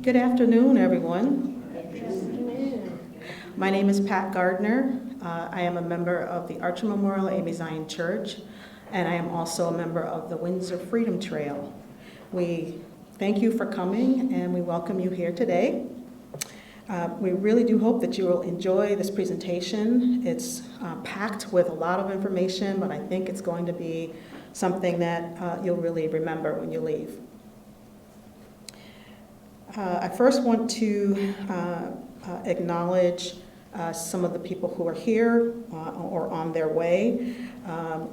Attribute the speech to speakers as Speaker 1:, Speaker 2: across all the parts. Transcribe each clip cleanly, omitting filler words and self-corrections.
Speaker 1: Good afternoon, everyone. Good afternoon. My name is Pat Gardner. I am a member of the Archer Memorial A.M.E. Zion Church, and I am also a member of the Windsor Freedom Trail. We thank you for coming, and we welcome you here today. We really do hope that you will enjoy this presentation. It's packed with a lot of information, but I think it's going to be something that you'll really remember when you leave. I first want to acknowledge some of the people who are here or on their way.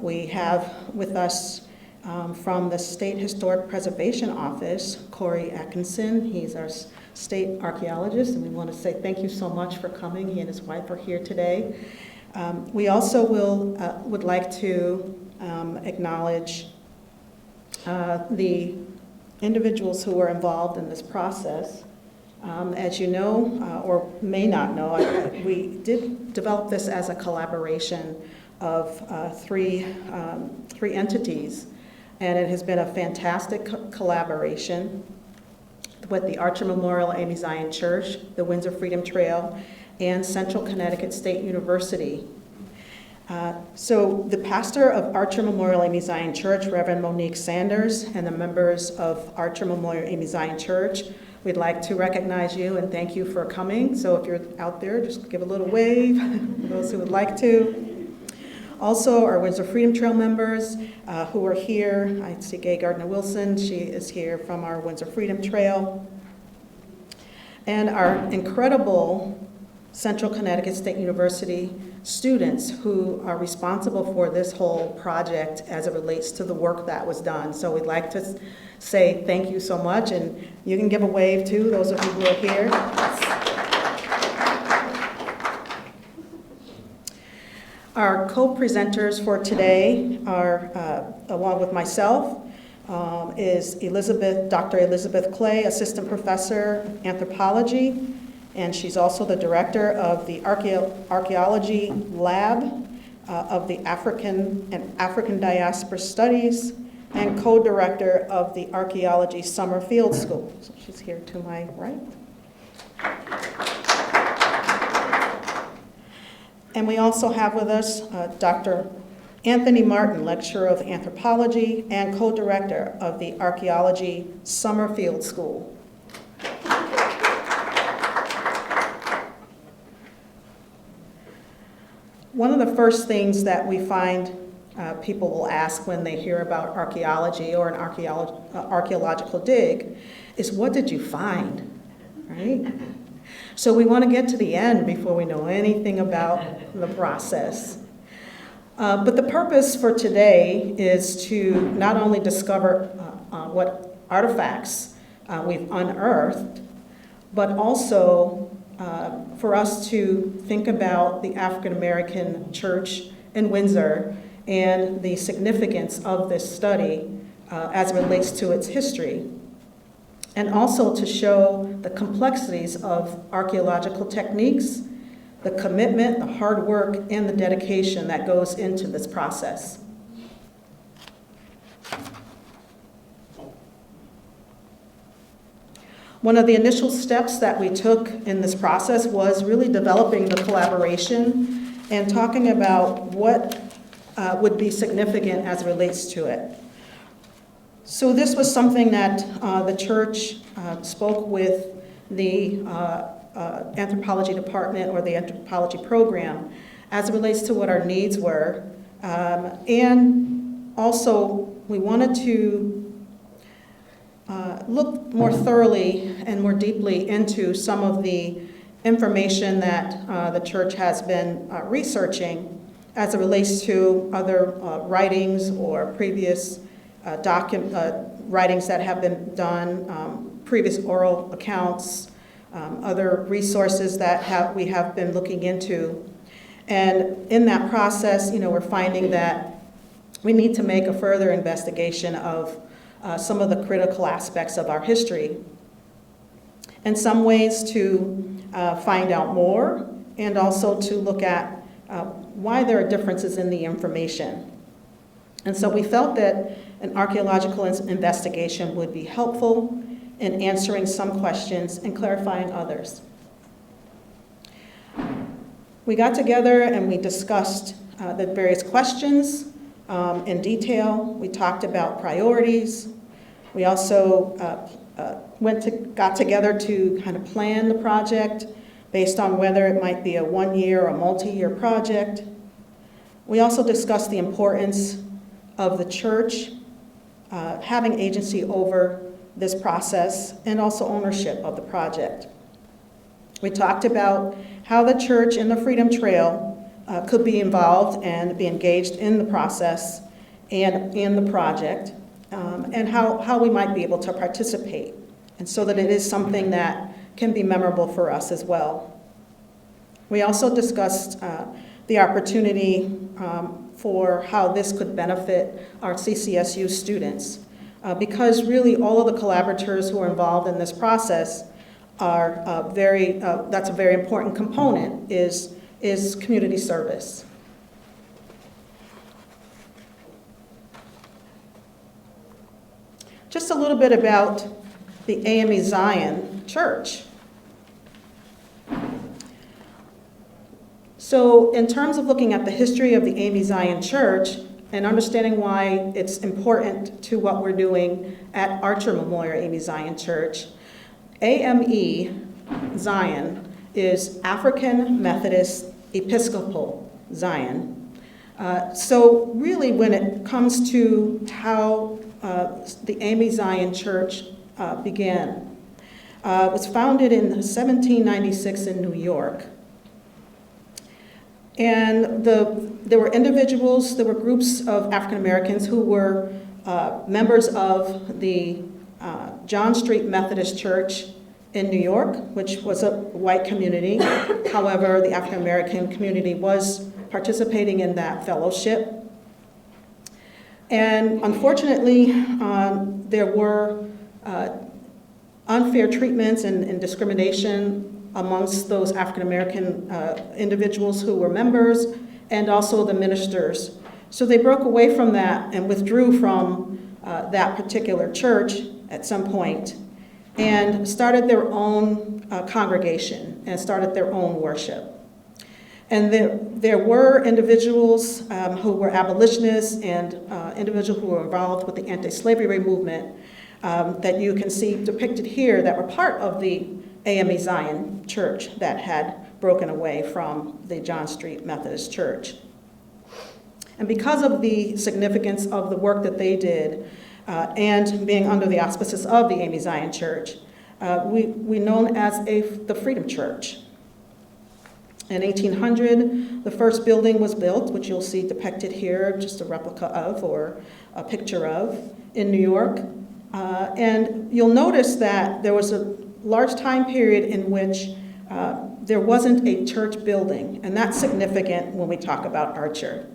Speaker 1: We have with us from the State Historic Preservation Office, Corey Atkinson. He's our state archaeologist, and we want to say thank you so much for coming. He and his wife are here today. We also would like to acknowledge the individuals who were involved in this process. As you know, or may not know, we did develop this as a collaboration of three entities, and it has been a fantastic collaboration with the Archer Memorial A.M.E. Zion Church, the Windsor Freedom Trail, and Central Connecticut State University. So the pastor of Archer Memorial A.M.E. Zion Church, Reverend Monique Sanders, and the members of Archer Memorial A.M.E. Zion Church, we'd like to recognize you and thank you for coming. So if you're out there, just give a little wave for those who would like to. Also, our Windsor Freedom Trail members who are here. I see Gay Gardner-Wilson. She is here from our Windsor Freedom Trail. And our incredible Central Connecticut State University students who are responsible for this whole project as it relates to the work that was done. So we'd like to say thank you so much, and you can give a wave too, those of you who are here. Our co-presenters for today are, along with myself, is Dr. Elizabeth Clay, Assistant Professor, Anthropology, and she's also the director of the Archaeology Lab of the African and African Diaspora Studies, and co-director of the Archaeology Summer Field School. So she's here to my right. And we also have with us Dr. Anthony Martin, lecturer of anthropology and co-director of the Archaeology Summer Field School. One of the first things that we find people will ask when they hear about archaeology or an archaeological dig is, what did you find, right? So we want to get to the end before we know anything about the process. But the purpose for today is to not only discover what artifacts we've unearthed, but also for us to think about the African American church in Windsor and the significance of this study as it relates to its history, and also to show the complexities of archaeological techniques, the commitment, the hard work, and the dedication that goes into this process. One of the initial steps that we took in this process was really developing the collaboration and talking about what would be significant as it relates to it. So this was something that the church spoke with the anthropology department or the anthropology program as it relates to what our needs were. And also we wanted to look more thoroughly and more deeply into some of the information that the church has been researching as it relates to other writings or previous writings that have been done, previous oral accounts, other resources that we have been looking into. And in that process, we're finding that we need to make a further investigation of some of the critical aspects of our history. In some ways to find out more, and also to look at why there are differences in the information. And so we felt that an archaeological investigation would be helpful in answering some questions and clarifying others. We got together and we discussed the various questions in detail. We talked about priorities. We also got together to kind of plan the project based on whether it might be a one-year or a multi-year project. We also discussed the importance of the church having agency over this process and also ownership of the project. We talked about how the church and the Freedom Trail could be involved and be engaged in the process and in the project, and how we might be able to participate, and so that it is something that can be memorable for us as well. We also discussed the opportunity for how this could benefit our CCSU students, because really all of the collaborators who are involved in this process are that's a very important component, is community service. Just a little bit about the A.M.E. Zion Church. So in terms of looking at the history of the A.M.E. Zion Church and understanding why it's important to what we're doing at Archer Memorial A.M.E. Zion Church, A.M.E. Zion is African Methodist Episcopal Zion. So really when it comes to how the A.M.E. Zion Church began, it was founded in 1796 in New York. And there were individuals, there were groups of African Americans who were members of the John Street Methodist Church in New York, which was a white community. However, the African American community was participating in that fellowship. And unfortunately, there were unfair treatments and discrimination amongst those African American individuals who were members, and also the ministers. So they broke away from that and withdrew from that particular church at some point, and started their own congregation and started their own worship. And there were individuals who were abolitionists and individuals who were involved with the anti-slavery movement that you can see depicted here that were part of the A.M.E. Zion Church that had broken away from the John Street Methodist Church. And because of the significance of the work that they did, and being under the auspices of the A.M.E. Zion Church, we known as the Freedom Church. In 1800, the first building was built, which you'll see depicted here, just a replica of or a picture of, in New York. And you'll notice that there was a large time period in which there wasn't a church building, and that's significant when we talk about Archer.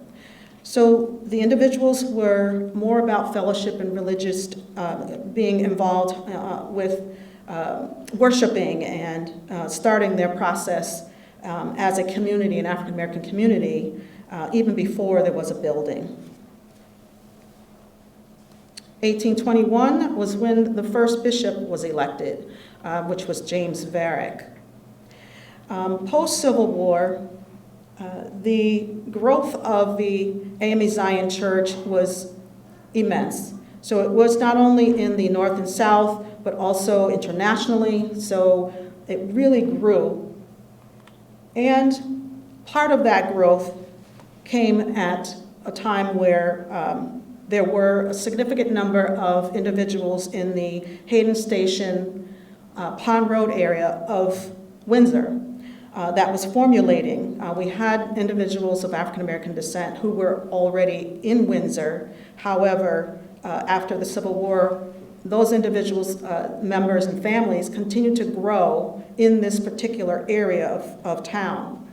Speaker 1: So the individuals were more about fellowship and religious, being involved with worshiping and starting their process as a community, an African American community, even before there was a building. 1821 was when the first bishop was elected, which was James Varick. Post-Civil War, the growth of the A.M.E. Zion Church was immense. So it was not only in the North and South, but also internationally, so it really grew. And part of that growth came at a time where there were a significant number of individuals in the Hayden Station, Pond Road area of Windsor that was formulating. We had individuals of African American descent who were already in Windsor. However, after the Civil War, those individuals, members and families continued to grow in this particular area of town.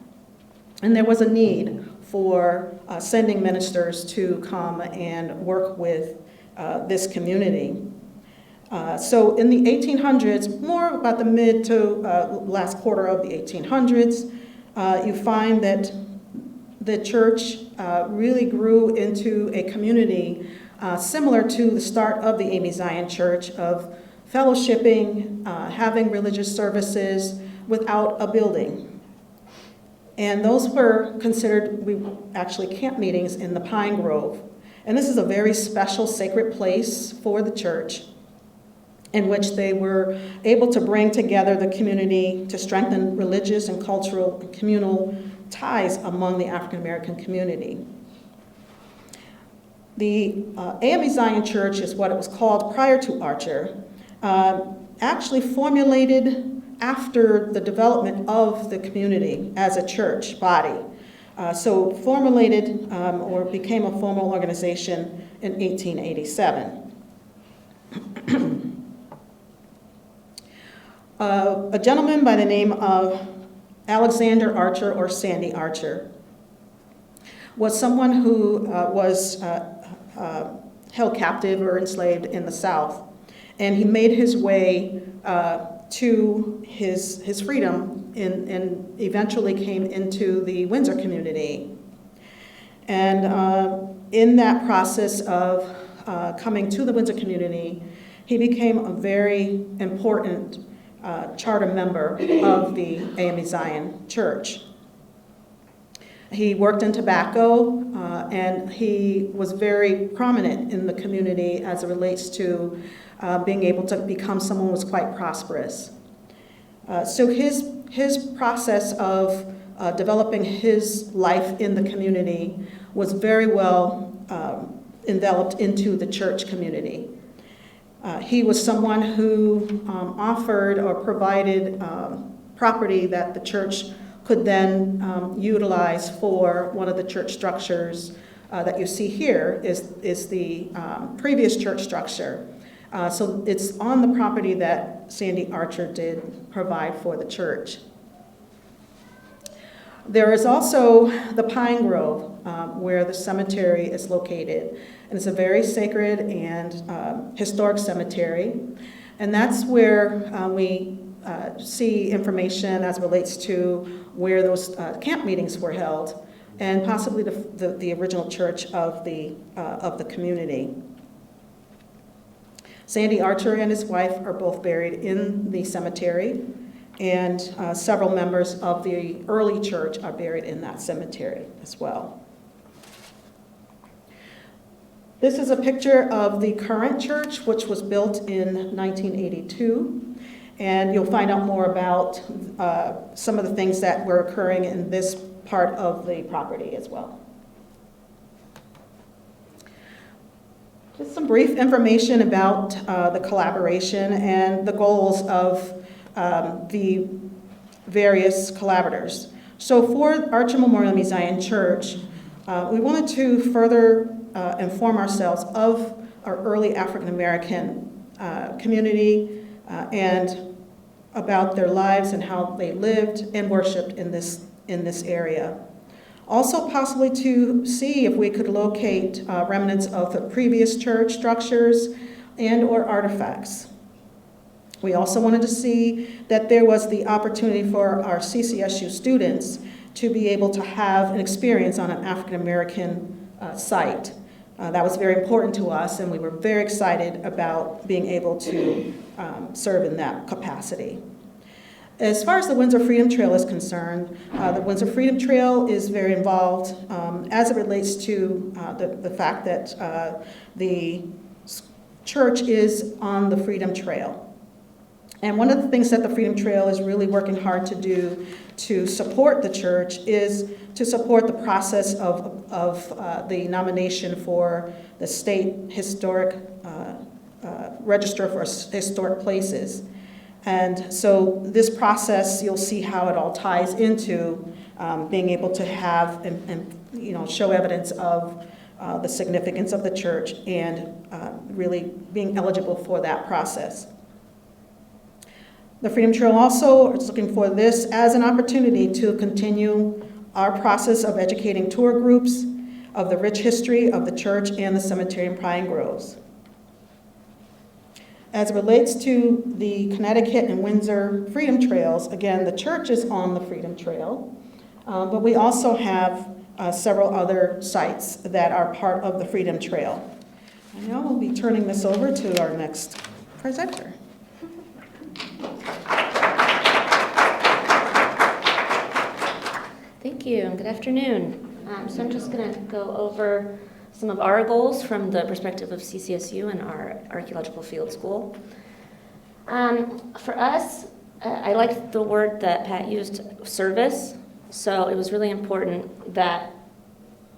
Speaker 1: And there was a need for sending ministers to come and work with this community. So in the 1800s, more about the mid to last quarter of the 1800s, you find that the church really grew into a community similar to the start of the A.M.E. Zion Church of fellowshipping, having religious services without a building. And those were considered, actually camp meetings in the Pine Grove. And this is a very special sacred place for the church, in which they were able to bring together the community to strengthen religious and cultural and communal ties among the African American community. The A.M.E. Zion Church is what it was called prior to Archer, actually formulated after the development of the community as a church body. So formulated or became a formal organization in 1887. A gentleman by the name of Alexander Archer, or Sandy Archer, was someone who was held captive or enslaved in the South. And he made his way to his freedom and eventually came into the Windsor community. And in that process of coming to the Windsor community, he became a very important charter member of the A.M.E. Zion Church. He worked in tobacco, and he was very prominent in the community as it relates to being able to become someone who was quite prosperous. So his process of developing his life in the community was very well enveloped into the church community. He was someone who offered or provided property that the church could then utilize for one of the church structures that you see here is the previous church structure. So it's on the property that Sandy Archer did provide for the church. There is also the Pine Grove, where the cemetery is located. And it's a very sacred and historic cemetery. And that's where we see information as it relates to where those camp meetings were held, and possibly the original church of the community. Sandy Archer and his wife are both buried in the cemetery, and several members of the early church are buried in that cemetery as well. This is a picture of the current church, which was built in 1982, and you'll find out more about some of the things that were occurring in this part of the property as well. Just some brief information about the collaboration and the goals of the various collaborators. So for Archer Memorial Zion Church, we wanted to further inform ourselves of our early African American community and about their lives and how they lived and worshiped in this area. Also possibly to see if we could locate remnants of the previous church structures and or artifacts. We also wanted to see that there was the opportunity for our CCSU students to be able to have an experience on an African American site. That was very important to us, and we were very excited about being able to serve in that capacity. As far as the Windsor Freedom Trail is concerned, the Windsor Freedom Trail is very involved as it relates to the fact that the church is on the Freedom Trail. And one of the things that the Freedom Trail is really working hard to do to support the church is to support the process of the nomination for the State Historic Register for Historic Places. And so this process, you'll see how it all ties into being able to have and show evidence of the significance of the church and really being eligible for that process. The Freedom Trail also is looking for this as an opportunity to continue our process of educating tour groups of the rich history of the church and the cemetery in Pine Groves. As it relates to the Connecticut and Windsor Freedom Trails, again, the church is on the Freedom Trail, but we also have several other sites that are part of the Freedom Trail. And now we'll be turning this over to our next presenter.
Speaker 2: you, and good afternoon. So I'm just going to go over some of our goals from the perspective of CCSU and our Archaeological Field School. For us, I liked the word that Pat used, service. So it was really important that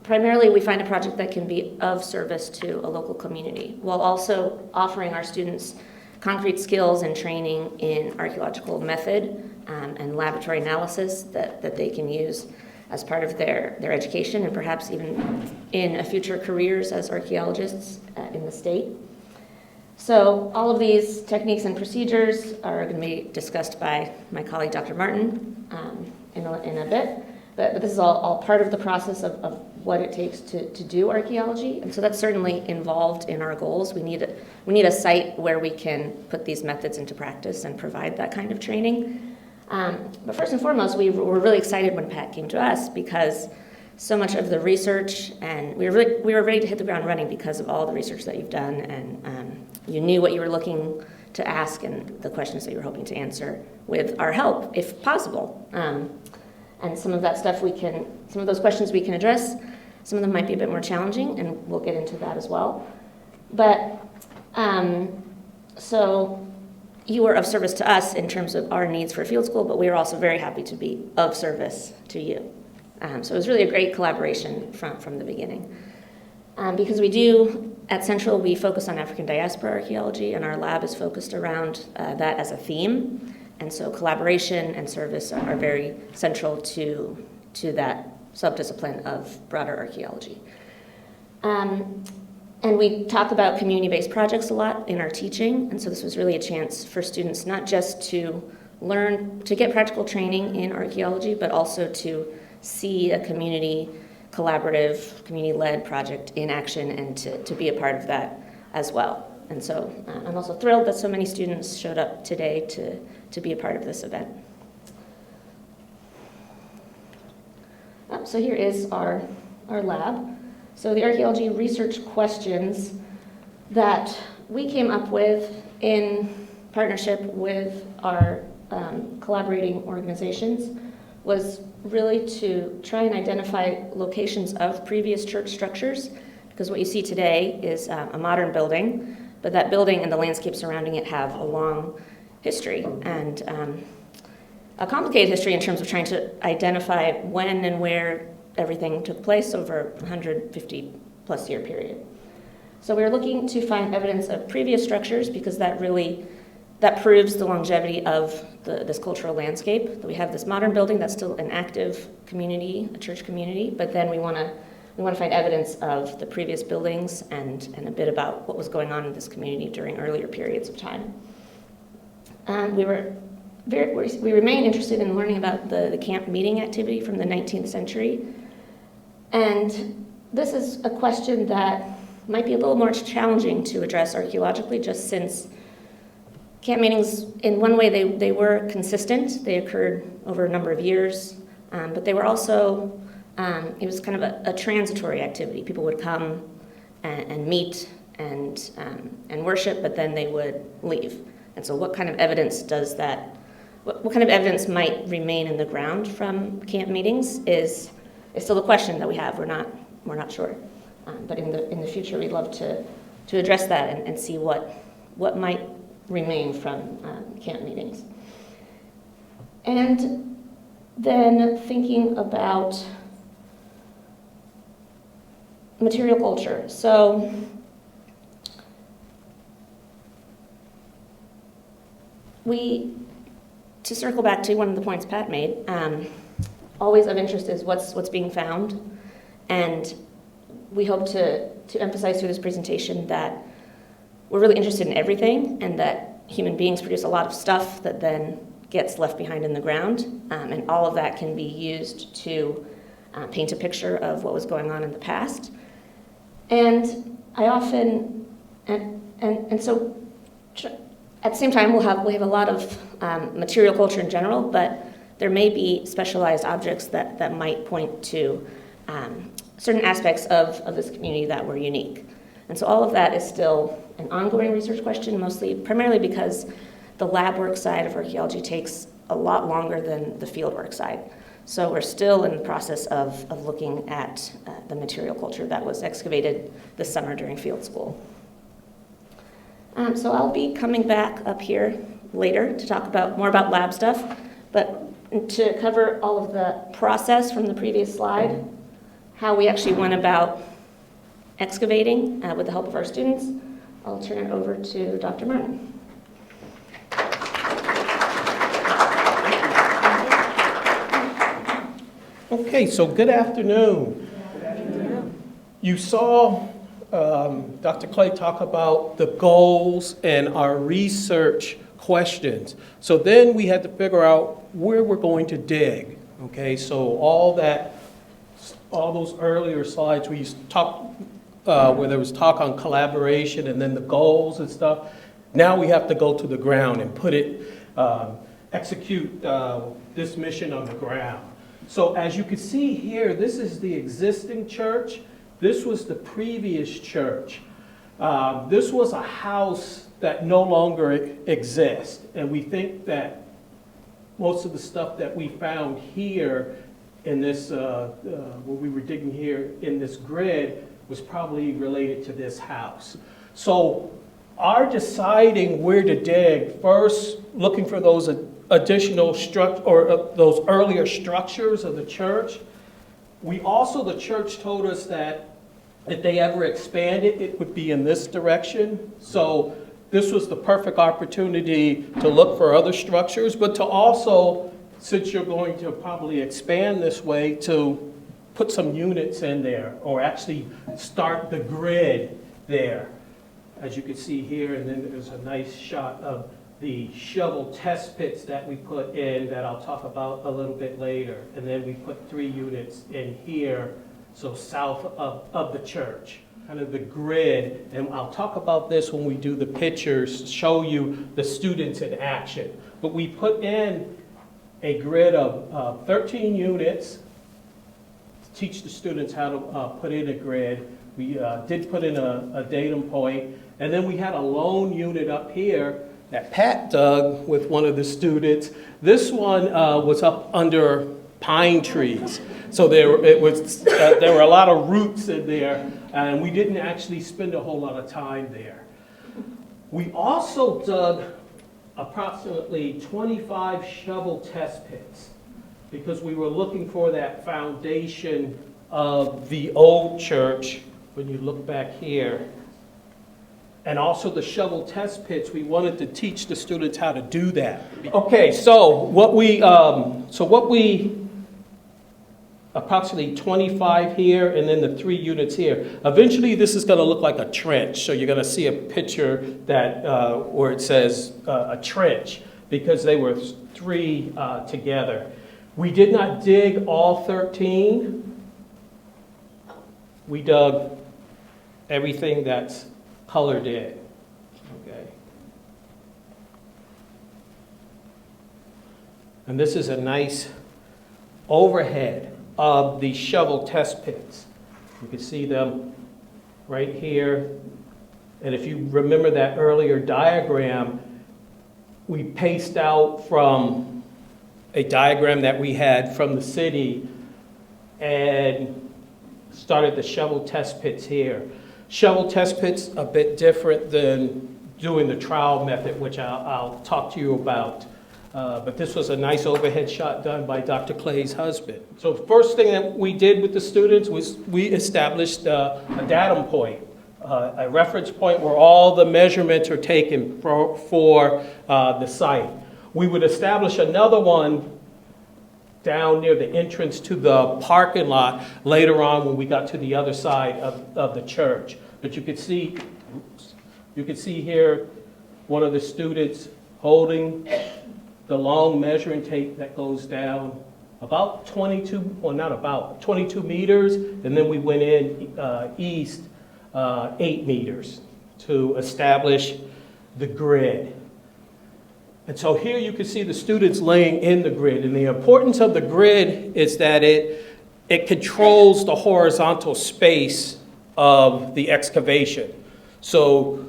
Speaker 2: primarily we find a project that can be of service to a local community, while also offering our students concrete skills and training in archaeological method and laboratory analysis that they can use as part of their education and perhaps even in future careers as archaeologists in the state. So all of these techniques and procedures are going to be discussed by my colleague, Dr. Martin, in a bit. But this is all part of the process of what it takes to do archaeology. And so that's certainly involved in our goals. We need a site where we can put these methods into practice and provide that kind of training. But first and foremost, we were really excited when Pat came to us because so much of the research, and we were ready to hit the ground running because of all the research that you've done, and you knew what you were looking to ask and the questions that you were hoping to answer with our help, if possible. And some of that stuff some of those questions we can address. Some of them might be a bit more challenging, and we'll get into that as well. But so you were of service to us in terms of our needs for field school, but we were also very happy to be of service to you. So it was really a great collaboration from the beginning. Because at Central, we focus on African diaspora archaeology, and our lab is focused around that as a theme. And so collaboration and service are very central to that subdiscipline of broader archaeology. And we talk about community-based projects a lot in our teaching, and so this was really a chance for students not just to learn, to get practical training in archaeology, but also to see a community collaborative, community-led project in action and to be a part of that as well. And so I'm also thrilled that so many students showed up today to be a part of this event. So here is our lab. So the archaeology research questions that we came up with in partnership with our collaborating organizations was really to try and identify locations of previous church structures, because what you see today is a modern building, but that building and the landscape surrounding it have a long history and a complicated history in terms of trying to identify when and where everything took place over a 150 plus year period. So we were looking to find evidence of previous structures because that proves the longevity of this cultural landscape. That we have this modern building that's still an active community, a church community, but then we want to find evidence of the previous buildings and a bit about what was going on in this community during earlier periods of time. We remain interested in learning about the camp meeting activity from the 19th century. And this is a question that might be a little more challenging to address archaeologically, just since camp meetings, in one way, they were consistent. They occurred over a number of years, but they were also, it was kind of a transitory activity. People would come and meet and worship, but then they would leave. And so what kind of evidence does that, what kind of evidence might remain in the ground from camp meetings is still a question that we have. We're not sure. But in the future, we'd love to address that and see what might remain from camp meetings. And then thinking about material culture. So to circle back to one of the points Pat made, always of interest is what's being found. And we hope to emphasize through this presentation that we're really interested in everything, and that human beings produce a lot of stuff that then gets left behind in the ground, and all of that can be used to paint a picture of what was going on in the past. And I often, and so at the same time, we have a lot of material culture in general, but there may be specialized objects that might point to certain aspects of this community that were unique. And so all of that is still an ongoing research question, primarily because the lab work side of archaeology takes a lot longer than the field work side. So we're still in the process of looking at the material culture that was excavated this summer during field school. So I'll be coming back up here later to talk more about lab stuff, but to cover all of the process from the previous slide, how we actually went about excavating with the help of our students, I'll turn it over to Dr. Martin.
Speaker 3: Okay, so good afternoon. You saw Dr. Clay talk about the goals and our research questions. So then we had to figure out where we're going to dig. Okay, so all those earlier slides where you talk, where there was talk on collaboration and then the goals and stuff. Now we have to go to the ground and execute this mission on the ground. So as you can see here, this is the existing church. This was the previous church. This was a house that no longer exists. And we think that most of the stuff that we found here in this, where we were digging here in this grid, was probably related to this house. So our deciding where to dig, first looking for those additional those earlier structures of the church. The church told us that if they ever expanded, it would be in this direction. So this was the perfect opportunity to look for other structures, but to also, since you're going to probably expand this way, to put some units in there, or actually start the grid there. As you can see here, and then there's a nice shot of the shovel test pits that we put in that I'll talk about a little bit later. And then we put 3 units in here, so south of the church, kind of the grid. And I'll talk about this when we do the pictures, show you the students in action. But we put in a grid of 13 units to teach the students how to put in a grid. We did put in a datum point, and then we had a lone unit up here that Pat dug with one of the students. This one was up under pine trees. So there were a lot of roots in there, and we didn't actually spend a whole lot of time there. We also dug approximately 25 shovel test pits because we were looking for that foundation of the old church. When you look back here, and also the shovel test pits, we wanted to teach the students how to do that. Okay, so what we approximately 25 here, and then the 3 units here. Eventually, this is going to look like a trench. So you're going to see a picture that where it says a trench, because they were 3 together. We did not dig all 13. We dug everything that's colored in. Okay. And this is a nice overhead of the shovel test pits. You can see them right here. And if you remember that earlier diagram, we paced out from a diagram that we had from the city and started the shovel test pits here. Shovel test pits a bit different than doing the trowel method, which I'll talk to you about. But this was a nice overhead shot done by Dr. Clay's husband. So the first thing that we did with the students was we established a datum point, a reference point where all the measurements are taken for the site. We would establish another one down near the entrance to the parking lot later on when we got to the other side of the church. But you could see here one of the students holding the long measuring tape that goes down about 22 meters, and then we went in east 8 meters to establish the grid. And so here you can see the students laying in the grid. And the importance of the grid is that it controls the horizontal space of the excavation. So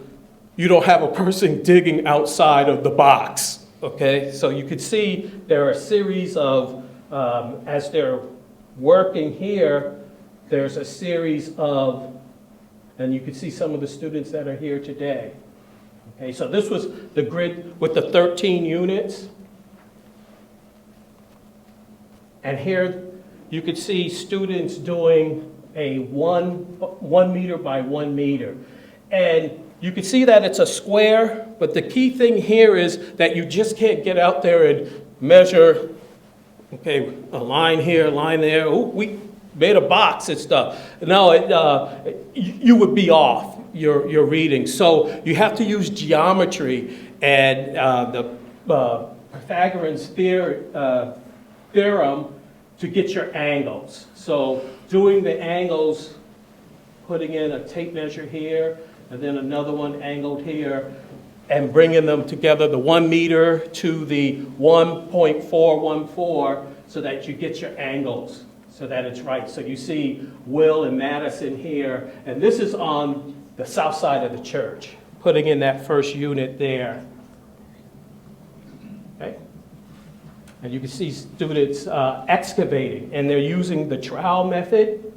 Speaker 3: you don't have a person digging outside of the box, okay? So you can see there are a series of as they're working here, there's a series of, and you can see some of the students that are here today. Okay, so this was the grid with the 13 units. And here you could see students doing a 1 meter by 1 meter. And you can see that it's a square, but the key thing here is that you just can't get out there and measure, okay, a line here, a line there. Oh, we made a box and stuff. No, you would be off your reading. So you have to use geometry and the Pythagorean's theorem to get your angles. So doing the angles, putting in a tape measure here, and then another one angled here, and bringing them together, the 1 meter to the 1.414, so that you get your angles, so that it's right. So you see Will and Madison here, and this is on the south side of the church, putting in that first unit there. Okay? And you can see students excavating, and they're using the trowel method.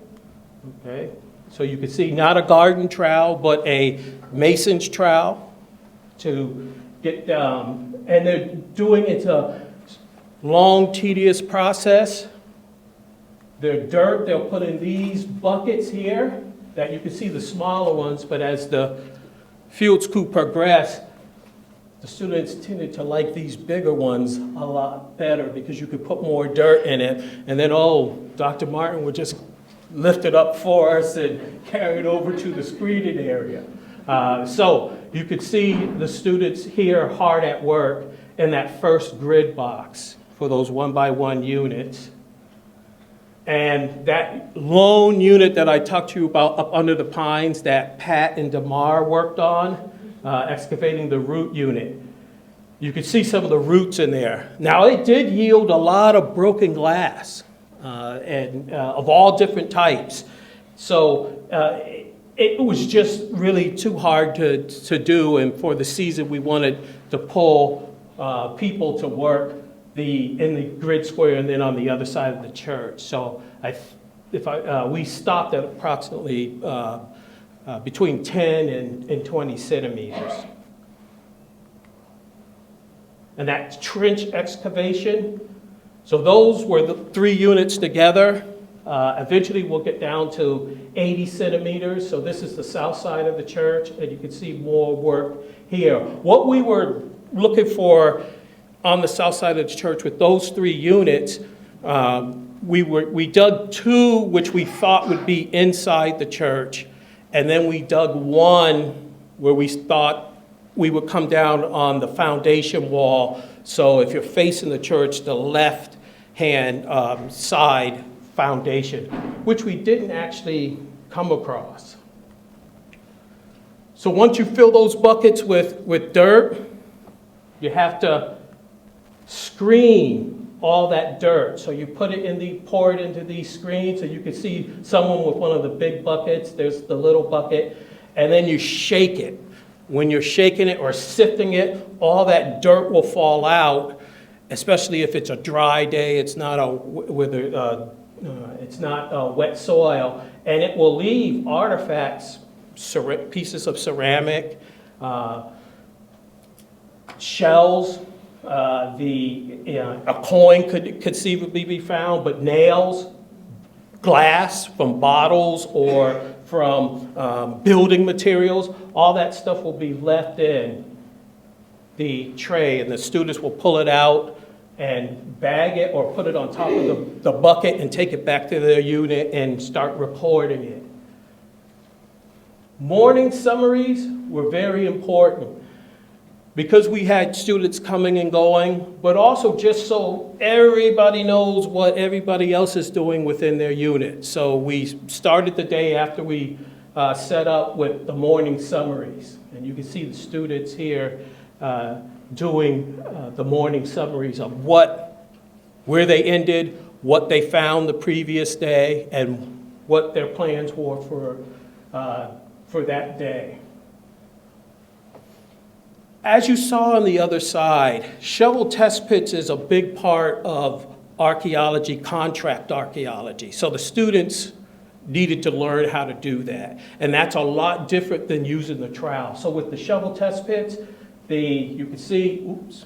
Speaker 3: Okay? So you can see not a garden trowel, but a mason's trowel to get, and they're doing it a long, tedious process. Their dirt, they'll put in these buckets here, that you can see the smaller ones, but as the field school progressed, the students tended to like these bigger ones a lot better because you could put more dirt in it. And then, Dr. Martin would just lift it up for us and carry it over to the screening area. So you could see the students here hard at work in that first grid box for those 1 by 1 units. And that lone unit that I talked to you about up under the pines that Pat and Damar worked on, excavating the root unit. You could see some of the roots in there. Now, it did yield a lot of broken glass and of all different types. So it was just really too hard to do, and for the season we wanted to pull people to work in the grid square and then on the other side of the church. So we stopped at approximately between 10 and 20 centimeters. And that's trench excavation. So those were the 3 units together. Eventually we'll get down to 80 centimeters. So this is the south side of the church, and you can see more work here. What we were looking for on the south side of the church with those 3 units, we dug 2 which we thought would be inside the church, and then we dug 1 where we thought we would come down on the foundation wall. So if you're facing the church, the left-hand side foundation, which we didn't actually come across. So once you fill those buckets with dirt, you have to screen all that dirt. So you pour it into these screens, so you can see someone with one of the big buckets. There's the little bucket, and then you shake it. When you're shaking it or sifting it, all that dirt will fall out, especially if it's a dry day. It's not wet soil, and it will leave artifacts, pieces of ceramic, shells. A coin could conceivably be found, but nails, glass from bottles or from building materials, all that stuff will be left in the tray, and the students will pull it out and bag it or put it on top of the bucket and take it back to their unit and start recording it. Morning summaries were very important because we had students coming and going, but also just so everybody knows what everybody else is doing within their unit. So we started the day after we set up with the morning summaries. And you can see the students here doing the morning summaries of where they ended, what they found the previous day, and what their plans were for that day. As you saw on the other side, shovel test pits is a big part of archaeology, contract archaeology. So the students needed to learn how to do that. And that's a lot different than using the trowel. So with the shovel test pits, you can see, oops,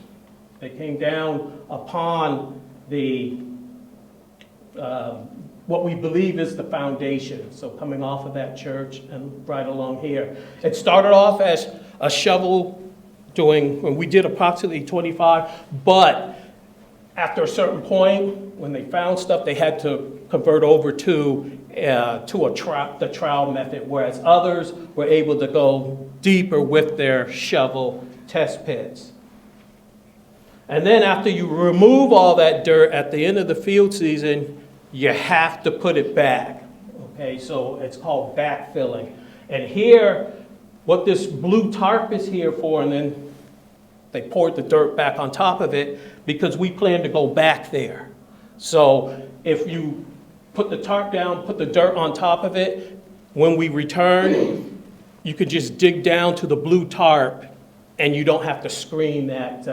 Speaker 3: they came down upon the, what we believe is the foundation. So coming off of that church and right along here. It started off as a shovel when we did approximately 25, but after a certain point, when they found stuff, they had to convert over to the trowel method, whereas others were able to go deeper with their shovel test pits. And then after you remove all that dirt at the end of the field season, you have to put it back. Okay, so it's called backfilling. And here, what this blue tarp is here for, and then they poured the dirt back on top of it because we plan to go back there. So if you put the tarp down, put the dirt on top of it, when we return, you could just dig down to the blue tarp and you don't have to screen that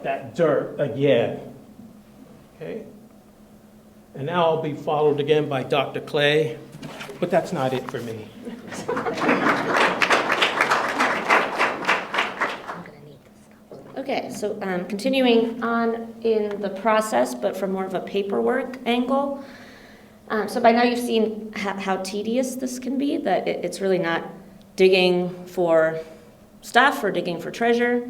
Speaker 3: that dirt again. Okay? And now I'll be followed again by Dr. Clay, but that's not it for me.
Speaker 2: Okay, so continuing on in the process, but from more of a paperwork angle. So by now you've seen how tedious this can be, that it's really not digging for stuff or digging for treasure,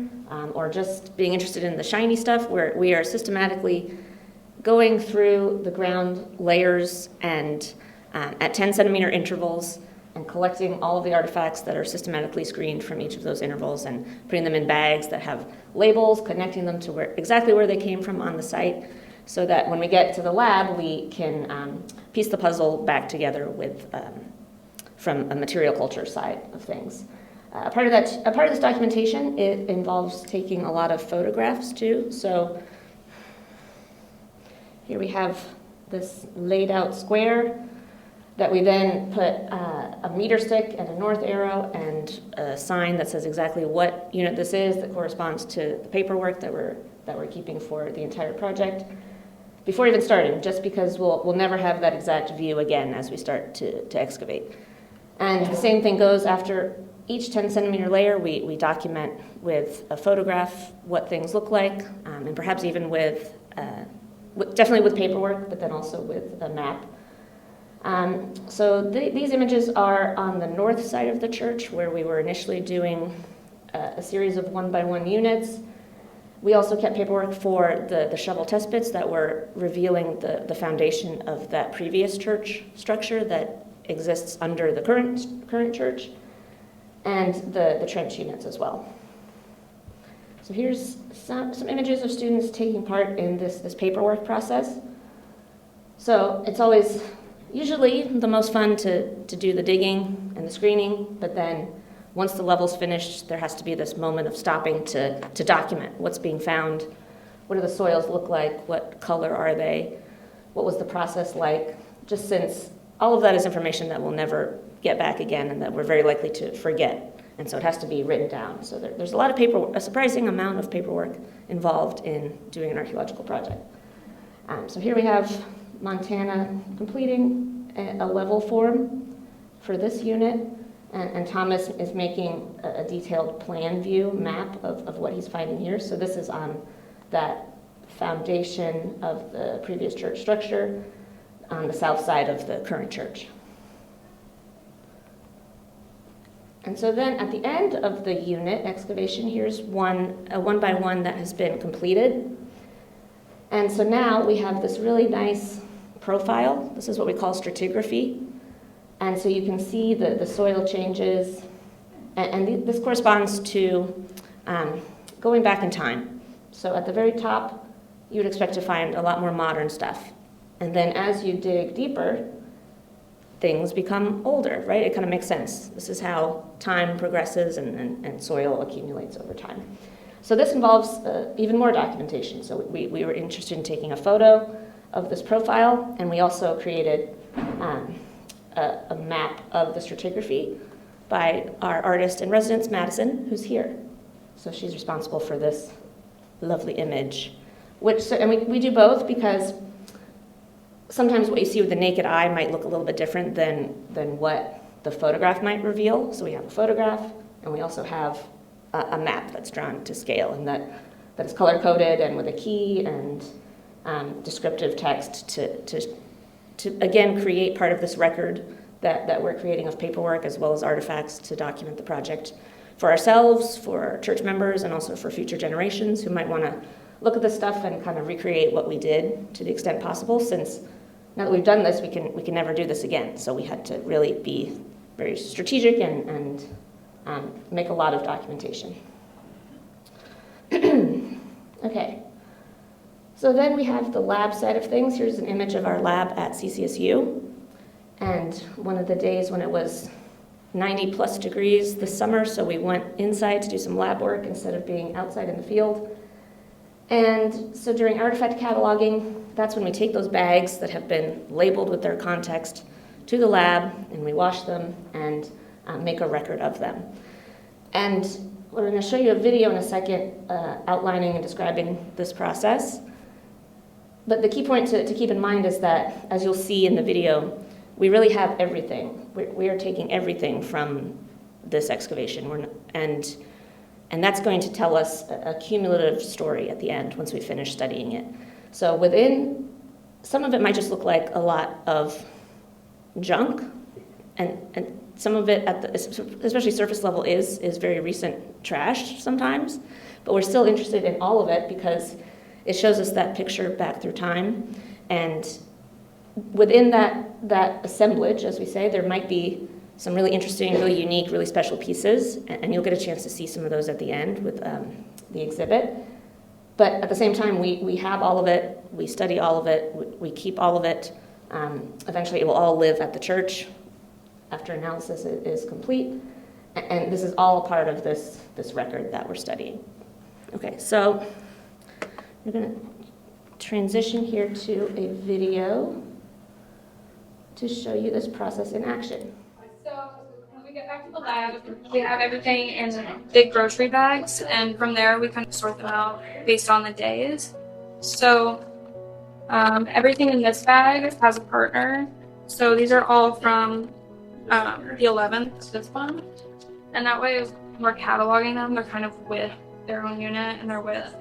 Speaker 2: or just being interested in the shiny stuff, where we are systematically going through the ground layers and at 10-centimeter intervals, and collecting all of the artifacts that are systematically screened from each of those intervals and putting them in bags that have labels, connecting them to exactly where they came from on the site, so that when we get to the lab, we can piece the puzzle back together with from a material culture side of things. A part of this documentation, it involves taking a lot of photographs too. So here we have this laid out square that we then put a meter stick and a north arrow and a sign that says exactly what unit this is, that corresponds to the paperwork that we're keeping for the entire project before even starting, just because we'll never have that exact view again as we start to excavate. And the same thing goes after each 10-centimeter layer. We document with a photograph what things look like, and perhaps even with definitely with paperwork, but then also with a map. So these images are on the north side of the church, where we were initially doing a series of 1-by-1 units. We also kept paperwork for the shovel test pits that were revealing the foundation of that previous church structure that exists under the current church, and the trench units as well. So here's some images of students taking part in this paperwork process. So it's always usually the most fun to do the digging and the screening, but then once the level's finished, there has to be this moment of stopping to document what's being found. What do the soils look like? What color are they? What was the process like? Just since all of that is information that we'll never get back again and that we're very likely to forget. And so it has to be written down. So there's a lot of paperwork, a surprising amount of paperwork involved in doing an archaeological project. So here we have Montana completing a level form for this unit, and Thomas is making a detailed plan view map of what he's finding here. So this is on that foundation of the previous church structure on the south side of the current church. And so then at the end of the unit excavation, here's a 1-by-1 that has been completed. And so now we have this really nice profile. This is what we call stratigraphy. And so you can see the soil changes. And this corresponds to going back in time. So at the very top, you would expect to find a lot more modern stuff. And then as you dig deeper, things become older, right? It kind of makes sense. This is how time progresses and soil accumulates over time. So this involves even more documentation. So we were interested in taking a photo of this profile, and we also created a map of the stratigraphy by our artist in residence, Madison, who's here. So she's responsible for this lovely image and we do both because sometimes what you see with the naked eye might look a little bit different than what the photograph might reveal. So we have a photograph, and we also have a map that's drawn to scale, and that is color-coded and with a key and descriptive text to again create part of this record that we're creating of paperwork as well as artifacts to document the project for ourselves, for church members, and also for future generations who might want to look at this stuff and kind of recreate what we did to the extent possible, since now that we've done this, we can never do this again. So we had to really be very strategic and make a lot of documentation. Okay. So then we have the lab side of things. Here's an image of our lab at CCSU. And one of the days when it was 90 plus degrees this summer, so we went inside to do some lab work instead of being outside in the field. And so during artifact cataloging, that's when we take those bags that have been labeled with their context to the lab, and we wash them and make a record of them. And we're going to show you a video in a second outlining and describing this process. But the key point to keep in mind is that, as you'll see in the video, we really have everything. We are taking everything from this excavation, and that's going to tell us a cumulative story at the end once we finish studying it. So within, some of it might just look like a lot of junk, and some of it, at the, especially surface level, is very recent trash sometimes, but we're still interested in all of it because it shows us that picture back through time. And within that assemblage, as we say, there might be some really interesting, really unique, really special pieces, and you'll get a chance to see some of those at the end with the exhibit. But at the same time, we have all of it, we study all of it, we keep all of it. Eventually, it will all live at the church after analysis is complete, and this is all part of this record that we're studying. Okay, so we're going to transition here to a video to show you this process in action.
Speaker 4: So when we get back to the lab, we have everything in big grocery bags, and from there we kind of sort them out based on the days. So everything in this bag has a partner. So these are all from the 11th to this one, and that way when we're cataloging them, they're kind of with their own unit and they're with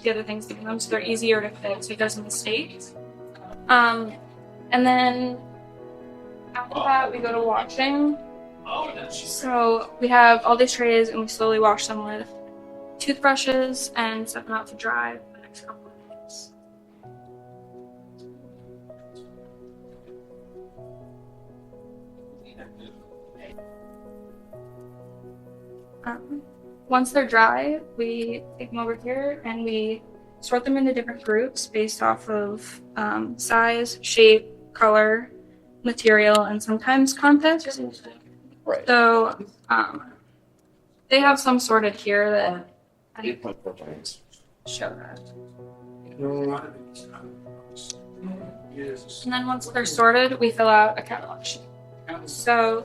Speaker 4: the other things in them, so they're easier to fix. So it doesn't mistake. And then after that, we go to washing. So we have all these trays, and we slowly wash them with toothbrushes and set them out to dry for the next couple of days. Once they're dry, we take them over here and we sort them into different groups based off of size, shape, color, material, and sometimes context. Right. So they have some sorted here that I can show that. And then once they're sorted, we fill out a catalog sheet. So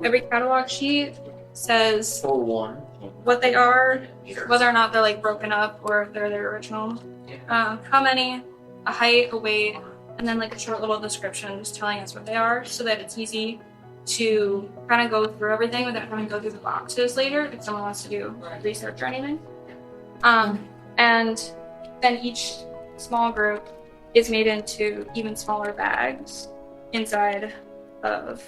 Speaker 4: every catalog sheet says what they are, whether or not they're like broken up or if they're their original, how many, a height, a weight, and then like a short little description just telling us what they are, so that it's easy to kind of go through everything without having to go through the boxes later if someone wants to do research or anything. And then each small group is made into even smaller bags inside of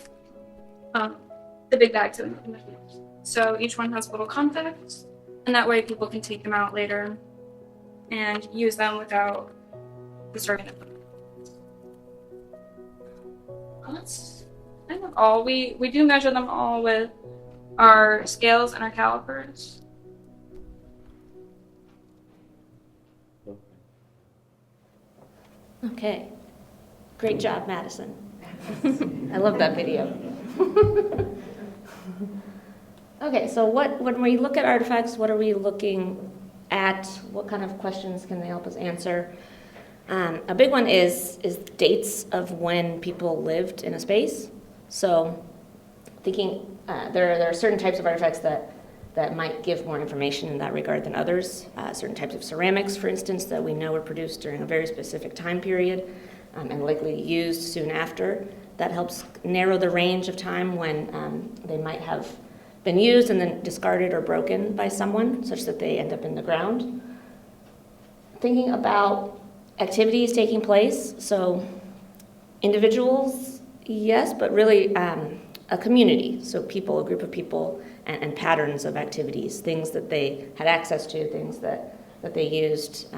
Speaker 4: the big bags in the field. So each one has little context, and that way people can take them out later and use them without disturbing them. That's kind of all. We do measure them all with our scales and our calipers.
Speaker 2: Okay, great job, Madison. I love that video. Okay, so when we look at artifacts, what are we looking at? What kind of questions can they help us answer? A big one is dates of when people lived in a space. So thinking there are certain types of artifacts that that might give more information in that regard than others. Certain types of ceramics, for instance, that we know were produced during a very specific time period and likely used soon after. That helps narrow the range of time when they might have been used and then discarded or broken by someone, such that they end up in the ground. Thinking about activities taking place, so individuals, yes, but really a community, so people, a group of people, and patterns of activities, things that they had access to, things that they used,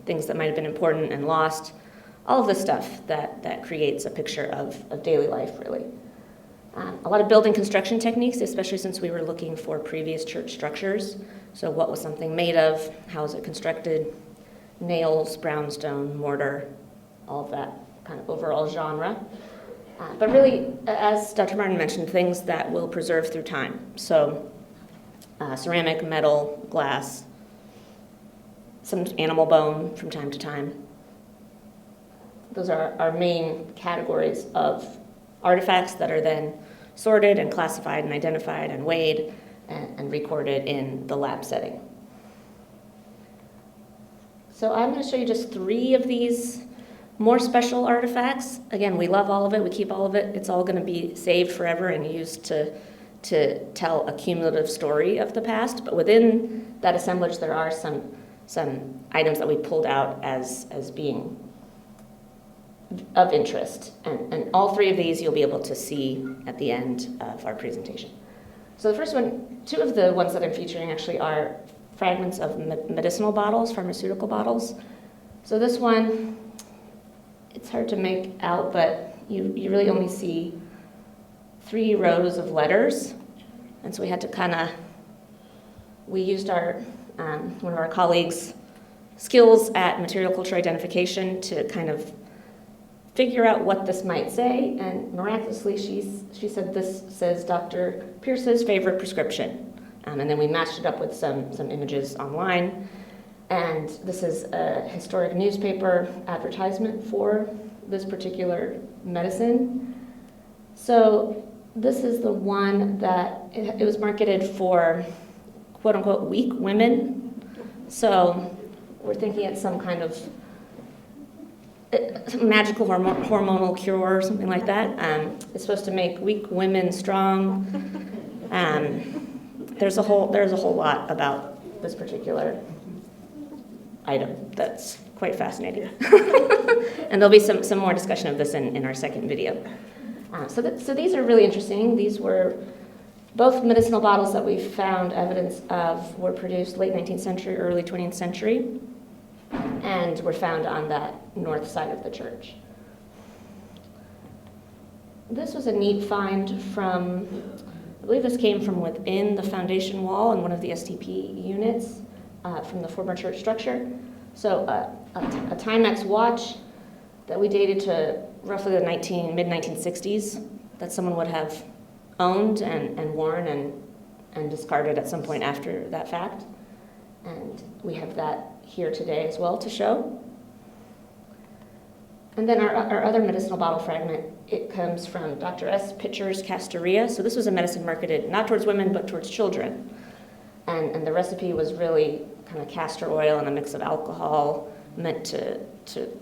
Speaker 2: things that might have been important and lost, all of the stuff that creates a picture of daily life, really. A lot of building construction techniques, especially since we were looking for previous church structures. So what was something made of, how was it constructed, nails, brownstone, mortar, all of that kind of overall genre. But really, as Dr. Martin mentioned, things that will preserve through time. So ceramic, metal, glass, some animal bone from time to time. Those are our main categories of artifacts that are then sorted and classified and identified and weighed and recorded in the lab setting. So I'm going to show you just 3 of these more special artifacts. Again, we love all of it. We keep all of it. It's all going to be saved forever and used to tell a cumulative story of the past. But within that assemblage, there are some items that we pulled out as being of interest. And all 3 of these you'll be able to see at the end of our presentation. So the first one, 2 of the ones that I'm featuring actually are fragments of medicinal bottles, pharmaceutical bottles. So this one, it's hard to make out, but you really only see 3 rows of letters. And so we had to we used our, one of our colleagues' skills at material culture identification to kind of figure out what this might say, and miraculously she said this says Dr. Pierce's favorite prescription. And then we matched it up with some images online. And this is a historic newspaper advertisement for this particular medicine. So this is the one that it was marketed for quote unquote weak women. So we're thinking it's some kind of magical hormonal cure or something like that. It's supposed to make weak women strong. There's a whole lot about this particular item that's quite fascinating. And there'll be some more discussion of this in our second video. So these are really interesting. These were both medicinal bottles that we found evidence of were produced late 19th century, early 20th century, and were found on that north side of the church. This was a neat find from, I believe this came from within the foundation wall in one of the STP units from the former church structure. So a Timex watch that we dated to roughly the mid-1960s that someone would have owned and worn and discarded at some point after that fact. And we have that here today as well to show. And then our other medicinal bottle fragment, it comes from Dr. S. Pitcher's Castoria. So this was a medicine marketed not towards women, but towards children. And the recipe was really kind of castor oil and a mix of alcohol meant to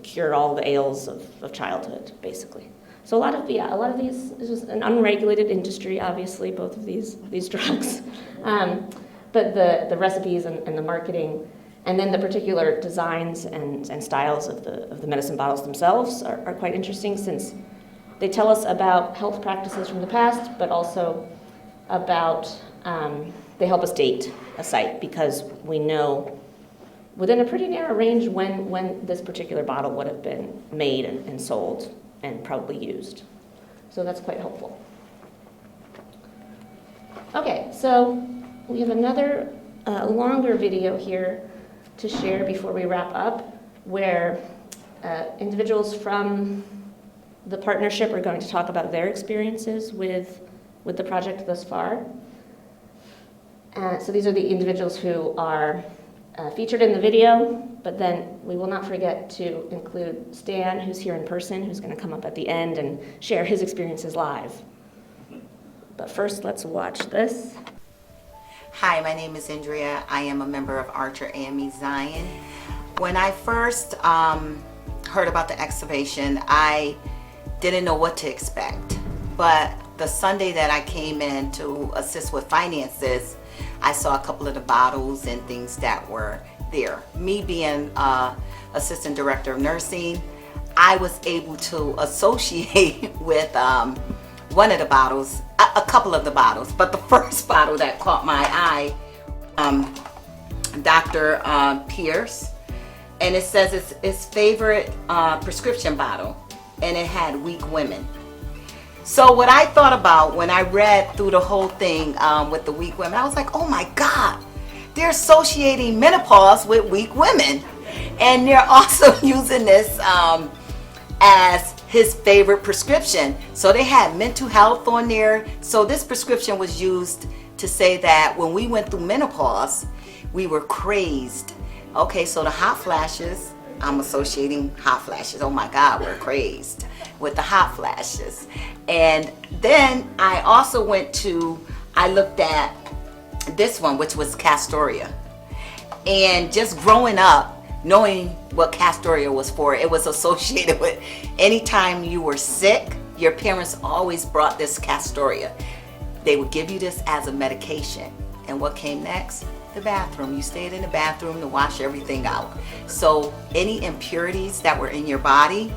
Speaker 2: cure all the ails of childhood, basically. So a lot of these, this was an unregulated industry, obviously, both of these drugs. But the recipes and the marketing, and then the particular designs and styles of the medicine bottles themselves are quite interesting, since they tell us about health practices from the past, but also about, they help us date a site, because we know within a pretty narrow range when this particular bottle would have been made and sold and probably used. So that's quite helpful. Okay, so we have another longer video here to share before we wrap up, where individuals from the partnership are going to talk about their experiences with the project thus far. So these are the individuals who are featured in the video, but then we will not forget to include Stan, who's here in person, who's going to come up at the end and share his experiences live. But first, let's watch this.
Speaker 5: Hi, my name is Andrea. I am a member of Archer A.M.E. Zion. When I first heard about the excavation, I didn't know what to expect. But the Sunday that I came in to assist with finances, I saw a couple of the bottles and things that were there. Me being assistant director of nursing, I was able to associate with one of the bottles, a couple of the bottles, but the first bottle that caught my eye, Dr. Pierce, and it says it's his favorite prescription bottle, and it had weak women. So what I thought about when I read through the whole thing with the weak women, I was like, oh my God, they're associating menopause with weak women. And they're also using this as his favorite prescription. So they had mental health on there. So this prescription was used to say that when we went through menopause, we were crazed. Okay, so the hot flashes, I'm associating hot flashes. Oh my God, we're crazed with the hot flashes. And then I also I looked at this one, which was Castoria. And just growing up, knowing what Castoria was for, it was associated with anytime you were sick, your parents always brought this Castoria. They would give you this as a medication. And what came next? The bathroom. You stayed in the bathroom to wash everything out. So any impurities that were in your body,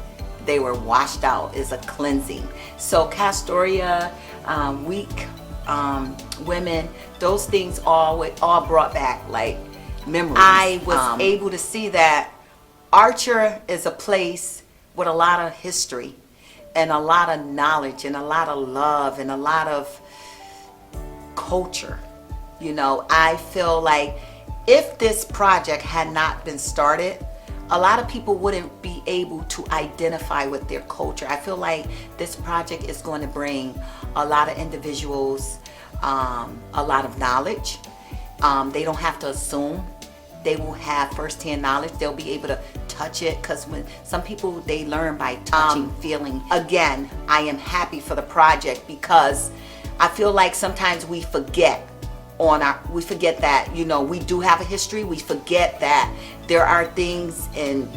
Speaker 5: they were washed out as a cleansing. So Castoria, weak women, those things all brought back like memories. I was able to see that Archer is a place with a lot of history and a lot of knowledge and a lot of love and a lot of culture. You know, I feel like if this project had not been started, a lot of people wouldn't be able to identify with their culture. I feel like this project is going to bring a lot of individuals a lot of knowledge. They don't have to assume. They will have first-hand knowledge. They'll be able to touch it, because when some people, they learn by touching, feeling. Again, I am happy for the project because I feel like sometimes we forget that, you know, we do have a history. We forget that there are things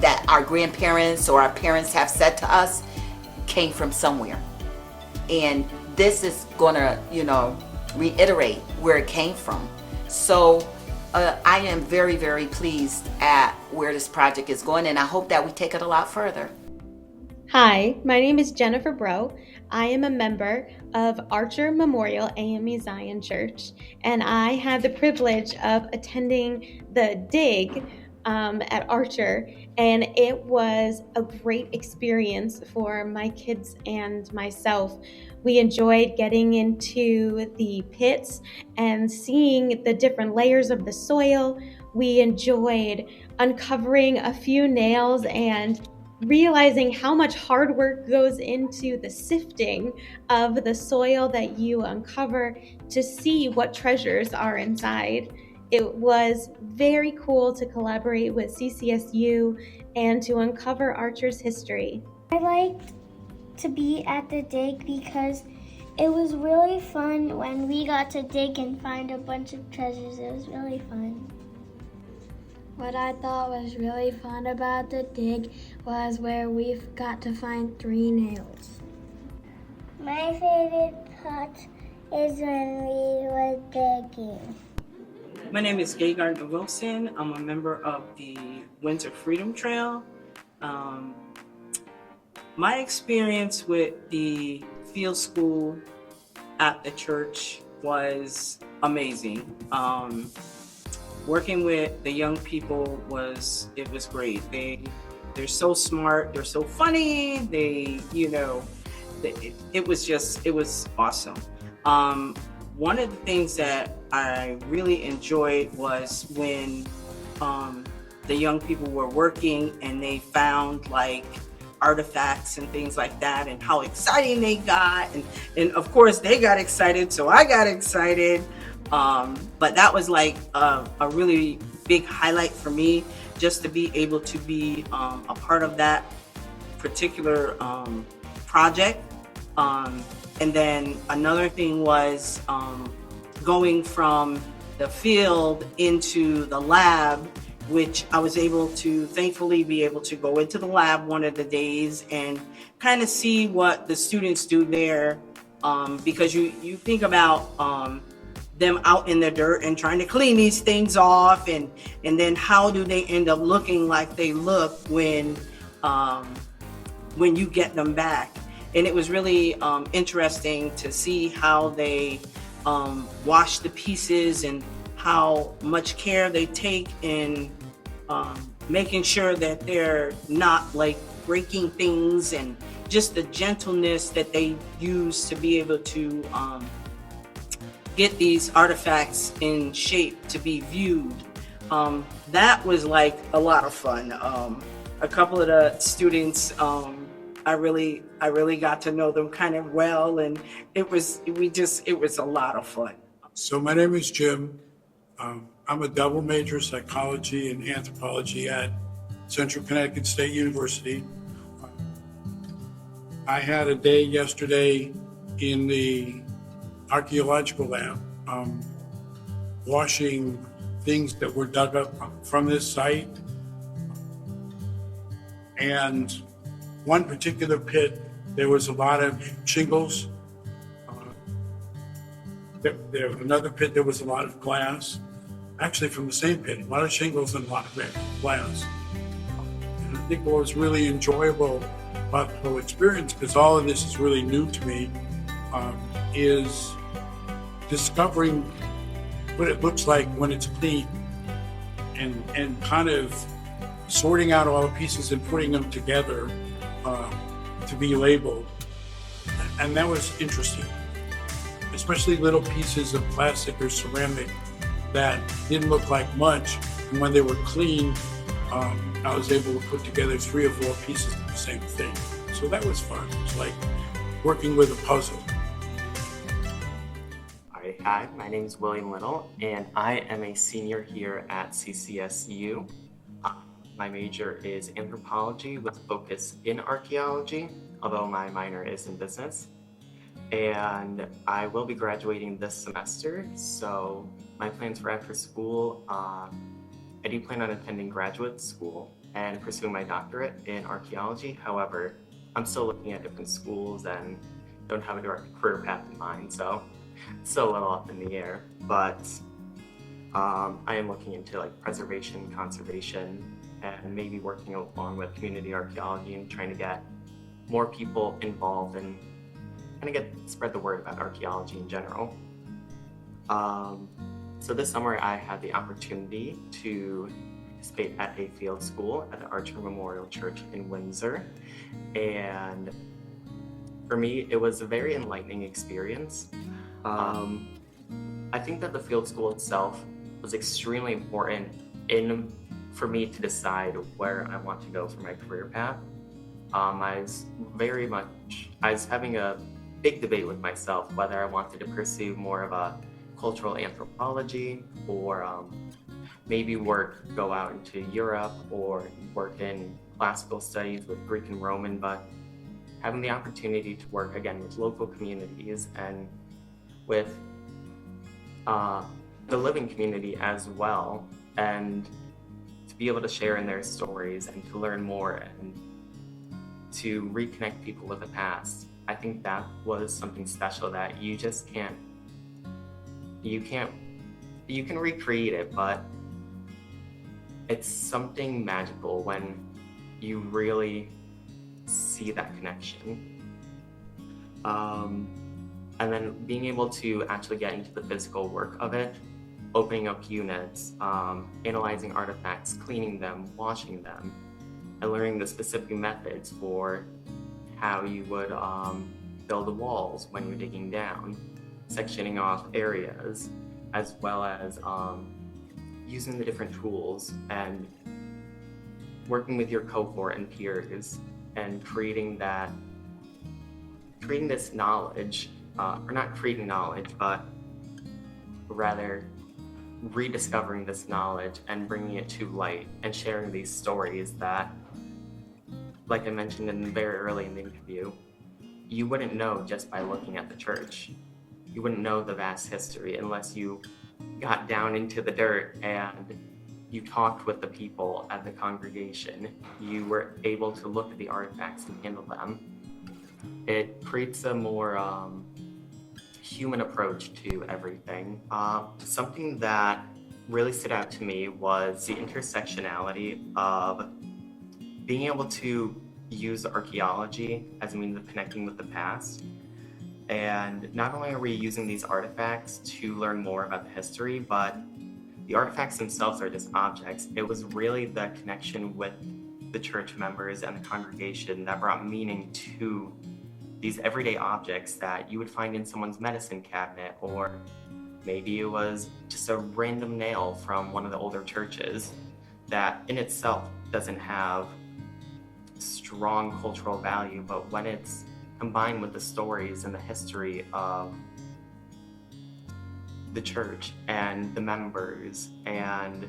Speaker 5: that our grandparents or our parents have said to us came from somewhere. And this is gonna, you know, reiterate where it came from. So I am very, very pleased at where this project is going, and I hope that we take it a lot further.
Speaker 6: Hi, my name is Jennifer Bro. I am a member of Archer Memorial A.M.E. Zion Church, and I had the privilege of attending the dig at Archer, and it was a great experience for my kids and myself. We enjoyed getting into the pits and seeing the different layers of the soil. We enjoyed uncovering a few nails and realizing how much hard work goes into the sifting of the soil that you uncover to see what treasures are inside. It was very cool to collaborate with CCSU and to uncover Archer's history.
Speaker 7: I liked to be at the dig because it was really fun when we got to dig and find a bunch of treasures. It was really fun.
Speaker 8: What I thought was really fun about the dig was where we got to find 3 nails.
Speaker 7: My favorite part is when we were digging.
Speaker 9: My name is Gay Gardner Wilson. I'm a member of the Windsor Freedom Trail. My experience with the field school at the church was amazing. Working with the young people was great. They're so smart, they're so funny, it was awesome. One of the things that I really enjoyed was when the young people were working and they found like artifacts and things like that, and how exciting they got, and of course they got excited, so I got excited. But that was like a really big highlight for me, just to be able to be a part of that particular project. And then another thing was going from the field into the lab, which I was able to thankfully be able to go into the lab one of the days and kind of see what the students do there. Because you think about them out in the dirt and trying to clean these things off, and then how do they end up looking like they look when you get them back. And it was really interesting to see how they wash the pieces and how much care they take in making sure that they're not like breaking things, and just the gentleness that they use to be able to get these artifacts in shape to be viewed. That was like a lot of fun. A couple of the students, I really got to know them kind of well, and it was a lot of fun.
Speaker 10: So my name is Jim. I'm a double major, psychology and anthropology at Central Connecticut State University. I had a day yesterday in the archaeological lab, washing things that were dug up from this site. And one particular pit, there was a lot of shingles. There another pit, there was a lot of glass. Actually from the same pit, a lot of shingles and a lot of glass. And I think what was really enjoyable about the whole experience, because all of this is really new to me, is discovering what it looks like when it's clean, and kind of sorting out all the pieces and putting them together to be labeled. And that was interesting, especially little pieces of plastic or ceramic that didn't look like much, and when they were clean, I was able to put together 3 or 4 pieces of the same thing. So that was fun. It was like working with a puzzle.
Speaker 11: Hi, my name is William Little, and I am a senior here at CCSU. My major is anthropology with focus in archaeology, although my minor is in business. And I will be graduating this semester, so my plans for after school, I do plan on attending graduate school and pursuing my doctorate in archaeology. However, I'm still looking at different schools and don't have a direct career path in mind, so it's still a little up in the air. But I am looking into like preservation, conservation, and maybe working along with community archaeology and trying to get more people involved and kind of spread the word about archaeology in general. So this summer I had the opportunity to participate at a field school at the Archer Memorial Church in Windsor. And for me, it was a very enlightening experience. I think that the field school itself was extremely important for me to decide where I want to go for my career path. I was having a big debate with myself whether I wanted to pursue more of a cultural anthropology or maybe go out into Europe or work in classical studies with Greek and Roman, but having the opportunity to work again with local communities and with the living community as well, and to be able to share in their stories and to learn more and to reconnect people with the past. I think that was something special that you just can't, you can recreate it, but it's something magical when you really see that connection. And then being able to actually get into the physical work of it, opening up units, analyzing artifacts, cleaning them, washing them, and learning the specific methods for how you would build the walls when you're digging down, sectioning off areas, as well as using the different tools and working with your cohort and peers and creating this knowledge, or not creating knowledge, but rather rediscovering this knowledge and bringing it to light and sharing these stories that, like I mentioned very early in the interview, you wouldn't know just by looking at the church. You wouldn't know the vast history unless you got down into the dirt and you talked with the people at the congregation. You were able to look at the artifacts and handle them. It creates a more human approach to everything. Something that really stood out to me was the intersectionality of being able to use archaeology as a means of connecting with the past. And not only are we using these artifacts to learn more about the history, but the artifacts themselves are just objects. It was really the connection with the church members and the congregation that brought meaning to these everyday objects that you would find in someone's medicine cabinet, or maybe it was just a random nail from one of the older churches that in itself doesn't have strong cultural value, but when it's combined with the stories and the history of the church and the members, and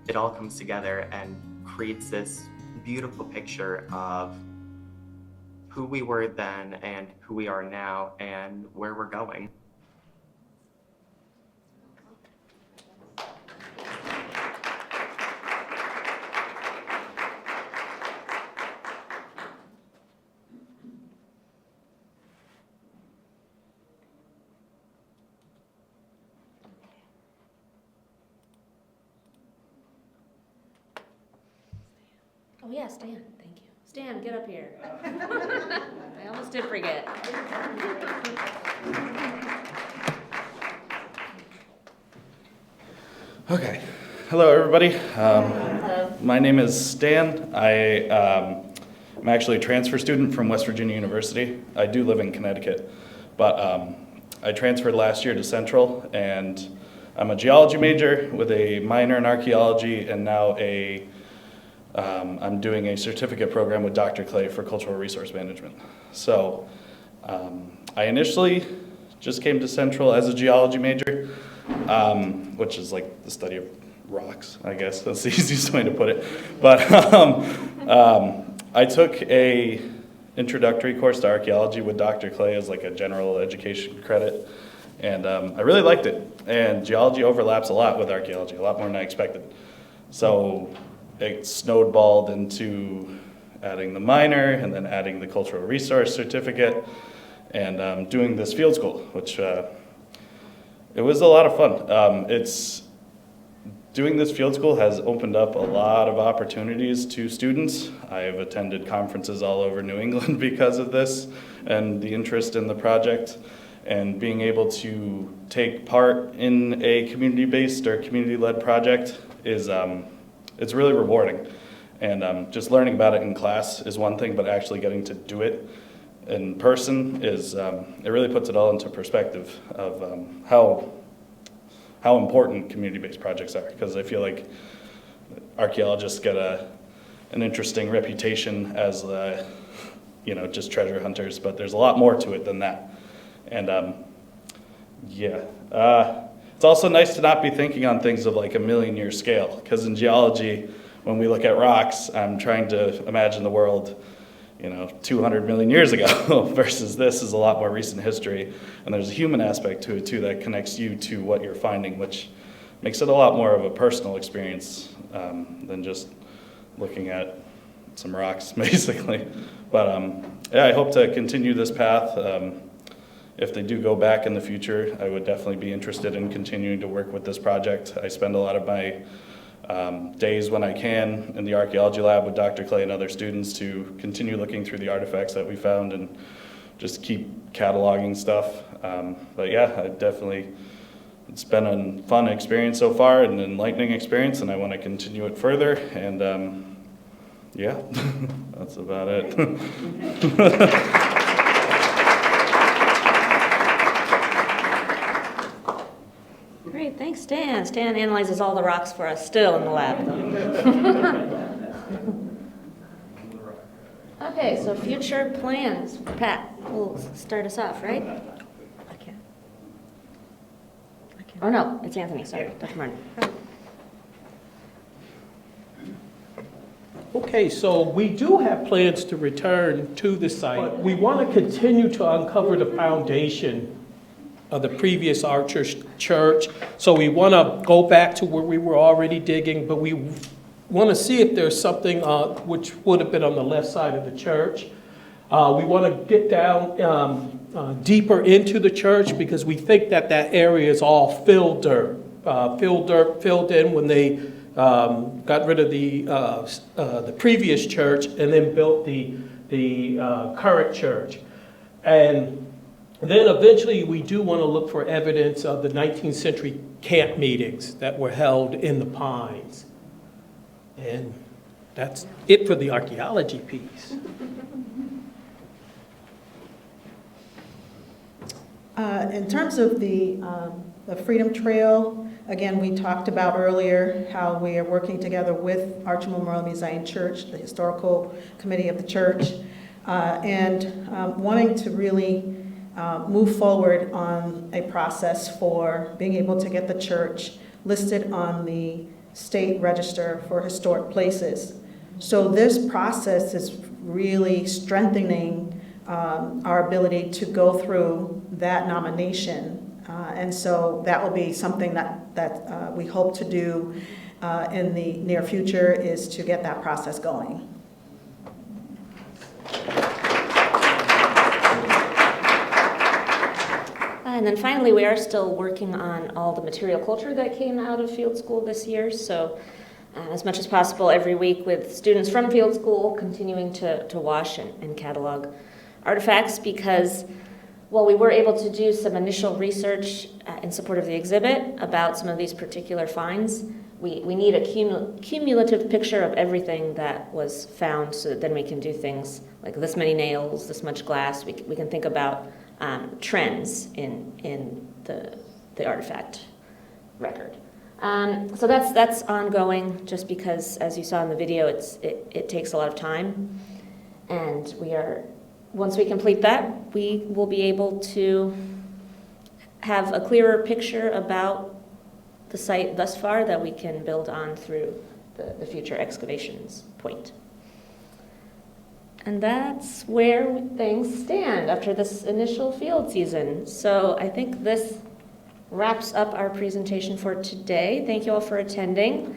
Speaker 11: it all comes together and creates this beautiful picture of who we were then and who we are now and where we're going.
Speaker 2: Oh yeah, Stan, thank you. Stan, get up here. I almost did forget.
Speaker 12: Okay. Hello, everybody. My name is Stan. I'm actually a transfer student from West Virginia University. I do live in Connecticut, but I transferred last year to Central, and I'm a geology major with a minor in archaeology, and now I'm doing a certificate program with Dr. Clay for cultural resource management. So I initially just came to Central as a geology major, which is like the study of rocks, I guess. That's the easiest way to put it. But I took a introductory course to archaeology with Dr. Clay as like a general education credit, and I really liked it. And geology overlaps a lot with archaeology, a lot more than I expected. So it snowballed into adding the minor and then adding the cultural resource certificate and doing this field school, which it was a lot of fun. Doing this field school has opened up a lot of opportunities to students. I have attended conferences all over New England because of this and the interest in the project, and being able to take part in a community-based or community-led project is it's really rewarding. And just learning about it in class is one thing, but actually getting to do it in person is, it really puts it all into perspective of how important community-based projects are. Because I feel like archaeologists get an interesting reputation as, just treasure hunters, but there's a lot more to it than that. And it's also nice to not be thinking on things of like a million-year scale, because in geology, when we look at rocks, I'm trying to imagine the world, 200 million years ago, versus this is a lot more recent history, and there's a human aspect to it too that connects you to what you're finding, which makes it a lot more of a personal experience than just looking at some rocks, basically. But I hope to continue this path. If they do go back in the future, I would definitely be interested in continuing to work with this project. I spend a lot of my days when I can in the archaeology lab with Dr. Clay and other students to continue looking through the artifacts that we found and just keep cataloging stuff. But yeah, it's been a fun experience so far, an enlightening experience, and I want to continue it further. And that's about it.
Speaker 2: Great, thanks, Stan. Stan analyzes all the rocks for us still in the lab, though. Okay, so future plans. Pat will start us off, right?
Speaker 1: I can't.
Speaker 2: Oh, no, it's Anthony, sorry, Dr. Martin.
Speaker 3: Okay, so we do have plans to return to the site. We want to continue to uncover the foundation the previous Archer church. So we want to go back to where we were already digging, but we want to see if there's something which would have been on the left side of the church. We want to get down deeper into the church because we think that that area is all filled in when they got rid of the previous church and then built the current church. And then eventually we do want to look for evidence of the 19th century camp meetings that were held in the Pines. And that's it for the archaeology piece.
Speaker 1: In terms of the Freedom Trail, again, we talked about earlier how we are working together with Archer Memorial Zion Church, the historical committee of the church, and wanting to really move forward on a process for being able to get the church listed on the state register for historic places. So this process is really strengthening our ability to go through that nomination. And so that will be something that we hope to do in the near future, is to get that process going.
Speaker 2: And then finally, we are still working on all the material culture that came out of field school this year. So as much as possible every week with students from field school continuing to wash and catalog artifacts, because while we were able to do some initial research in support of the exhibit about some of these particular finds, we need a cumulative picture of everything that was found, so that then we can do things like this many nails, this much glass. We can think about trends in the artifact record. So that's ongoing, just because, as you saw in the video, it takes a lot of time, and once we complete that, we will be able to have a clearer picture about the site thus far that we can build on through the future excavations point. And that's where things stand after this initial field season. So I think this wraps up our presentation for today. Thank you all for attending.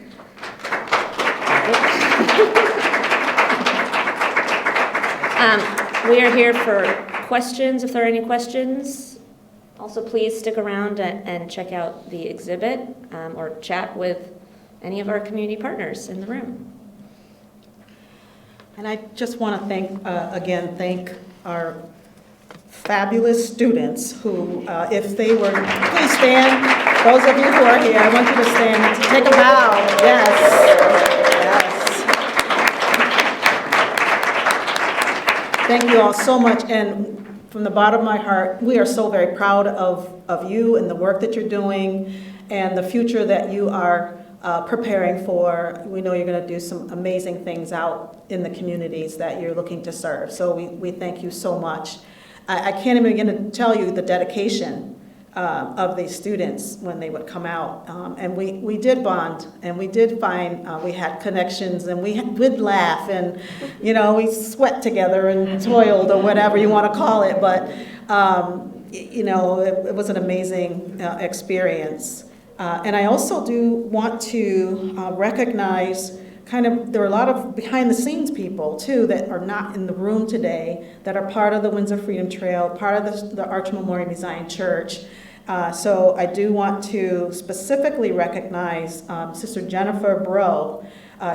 Speaker 2: We are here for questions, if there are any questions. Also, please stick around and check out the exhibit or chat with any of our community partners in the room.
Speaker 1: And I just want to thank our fabulous students who, if they were, please stand. Those of you who are here, I want you to stand to take a bow. Yes. Thank you all so much, and from the bottom of my heart, we are so very proud of you and the work that you're doing and the future that you are preparing for. We know you're going to do some amazing things out in the communities that you're looking to serve. So we thank you so much. I can't even begin to tell you the dedication of these students when they would come out. And we did bond, and we did find, we had connections, and we would laugh, and, we sweat together and toiled, or whatever you want to call it. But, it was an amazing experience. And I also do want to recognize there are a lot of behind the scenes people too that are not in the room today, that are part of the Windsor Freedom Trail, part of the Archer Memorial Zion Church. So I do want to specifically recognize Sister Jennifer Bro.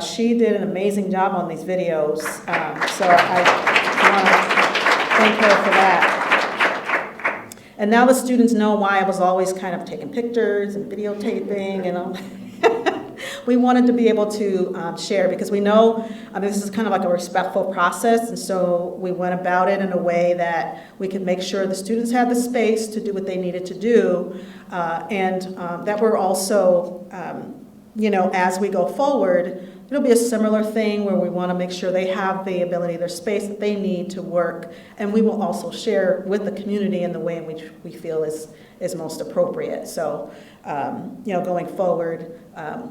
Speaker 1: She did an amazing job on these videos. So I want to thank her for that. And now the students know why I was always kind of taking pictures and videotaping and all. We wanted to be able to share, because we know this is kind of like a respectful process, and so we went about it in a way that we could make sure the students had the space to do what they needed to do, and that we're also, as we go forward, it'll be a similar thing where we want to make sure they have the ability, their space that they need to work, and we will also share with the community in the way in which we feel is most appropriate. So, going forward,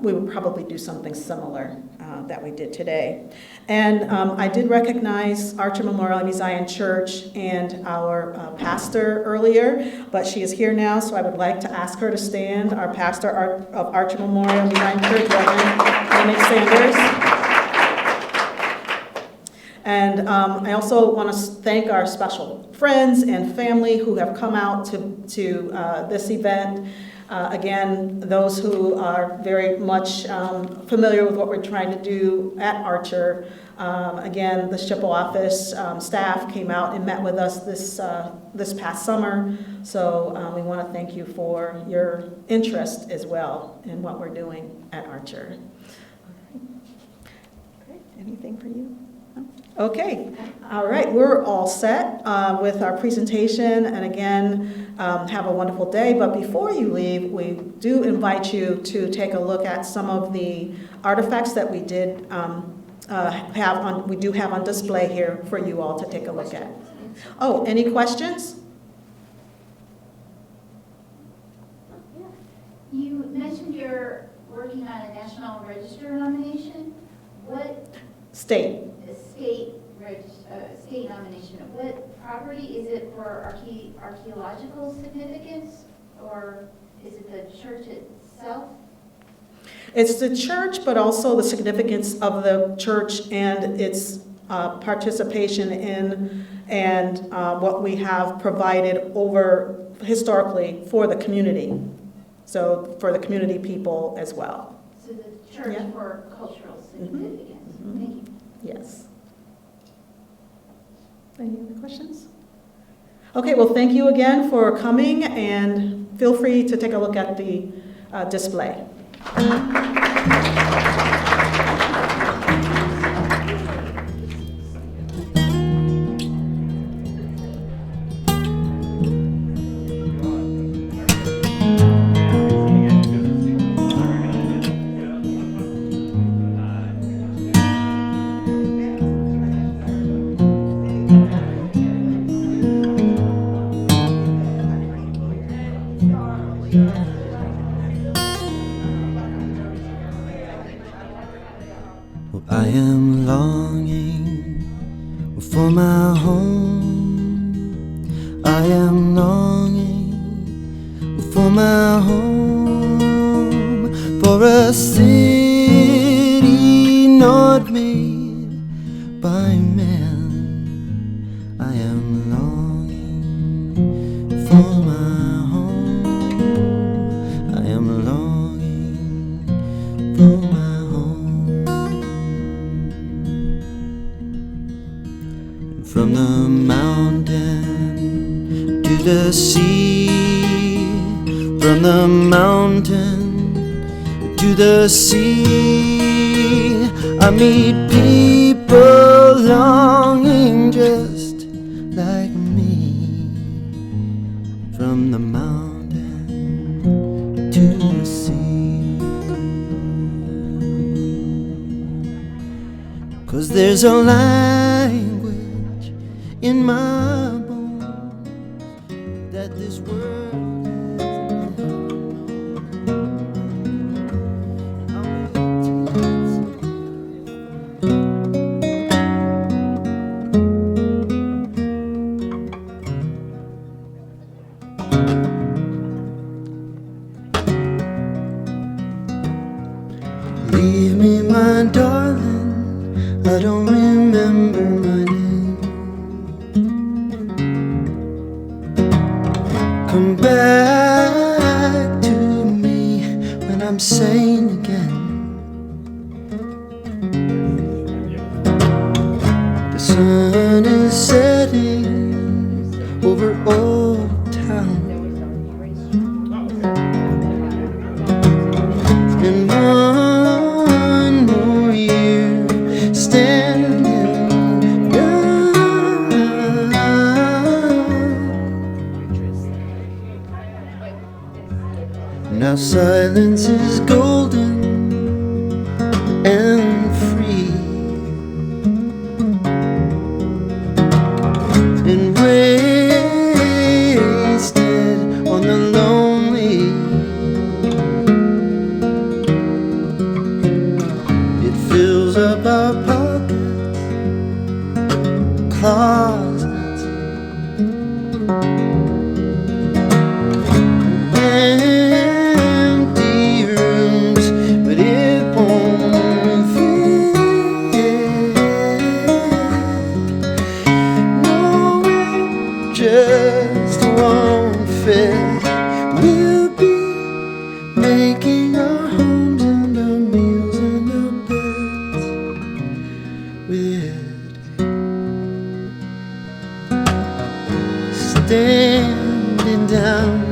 Speaker 1: we would probably do something similar that we did today. And I did recognize Archer Memorial A.M.E. Zion Church and our pastor earlier, but she is here now, so I would like to ask her to stand. Our pastor of Archer Memorial A.M.E. Zion Church, Reverend Amy Sanders. And I also want to thank our special friends and family who have come out to this event. Again, those who are very much familiar with what we're trying to do at Archer. Again, the SHPO office staff came out and met with us this past summer. So we want to thank you for your interest as well in what we're doing at Archer. Great. Anything for you? No? Okay. All right. We're all set with our presentation. And again, have a wonderful day. But before you leave, we do invite you to take a look at some of the artifacts that we did we do have on display here for you all to take a look at. Oh, any questions?
Speaker 13: You mentioned you're working on a national register nomination. What
Speaker 1: State
Speaker 13: nomination? What property is it for archaeological significance, or is it the church itself?
Speaker 1: It's the church, but also the significance of the church and its participation in and what we have provided over historically for the community. So for the community people as well.
Speaker 13: So the church for cultural significance.
Speaker 1: Mm-hmm.
Speaker 13: Thank you.
Speaker 1: Yes. Any other questions? Okay, well, thank you again for coming, and feel free to take a look at the display.
Speaker 14: I am longing for my home. I am longing for my home, for a city not made by man. I am longing for my home. I am longing for my from the mountain to the sea, from the mountain to the sea, I meet people longing just like me. From the mountain to the sea, 'cause there's a language in my bones that this world has never leave me, my darling, I don't remember my name. Come back to me when I'm sane again. The sun is setting over Old Town, and one more year standing now. Silence is golden and standing down,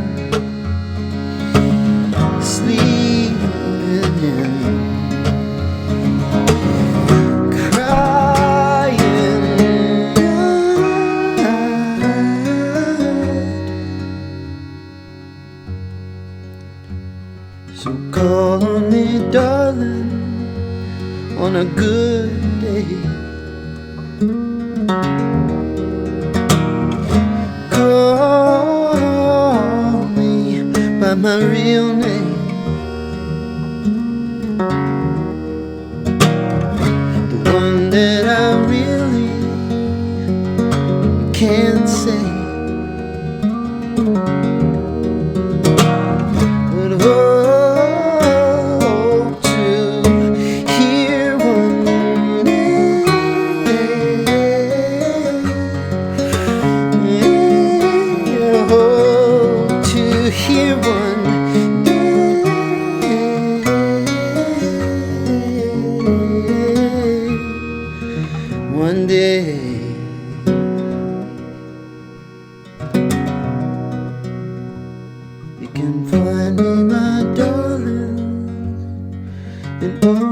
Speaker 14: sleeping in, crying out. So call on me, darling, on a good day. Call me by my real name, the one that I really can't say. But hope to hear one day. Hope to hear one day. One day. You can find me, my darling, in all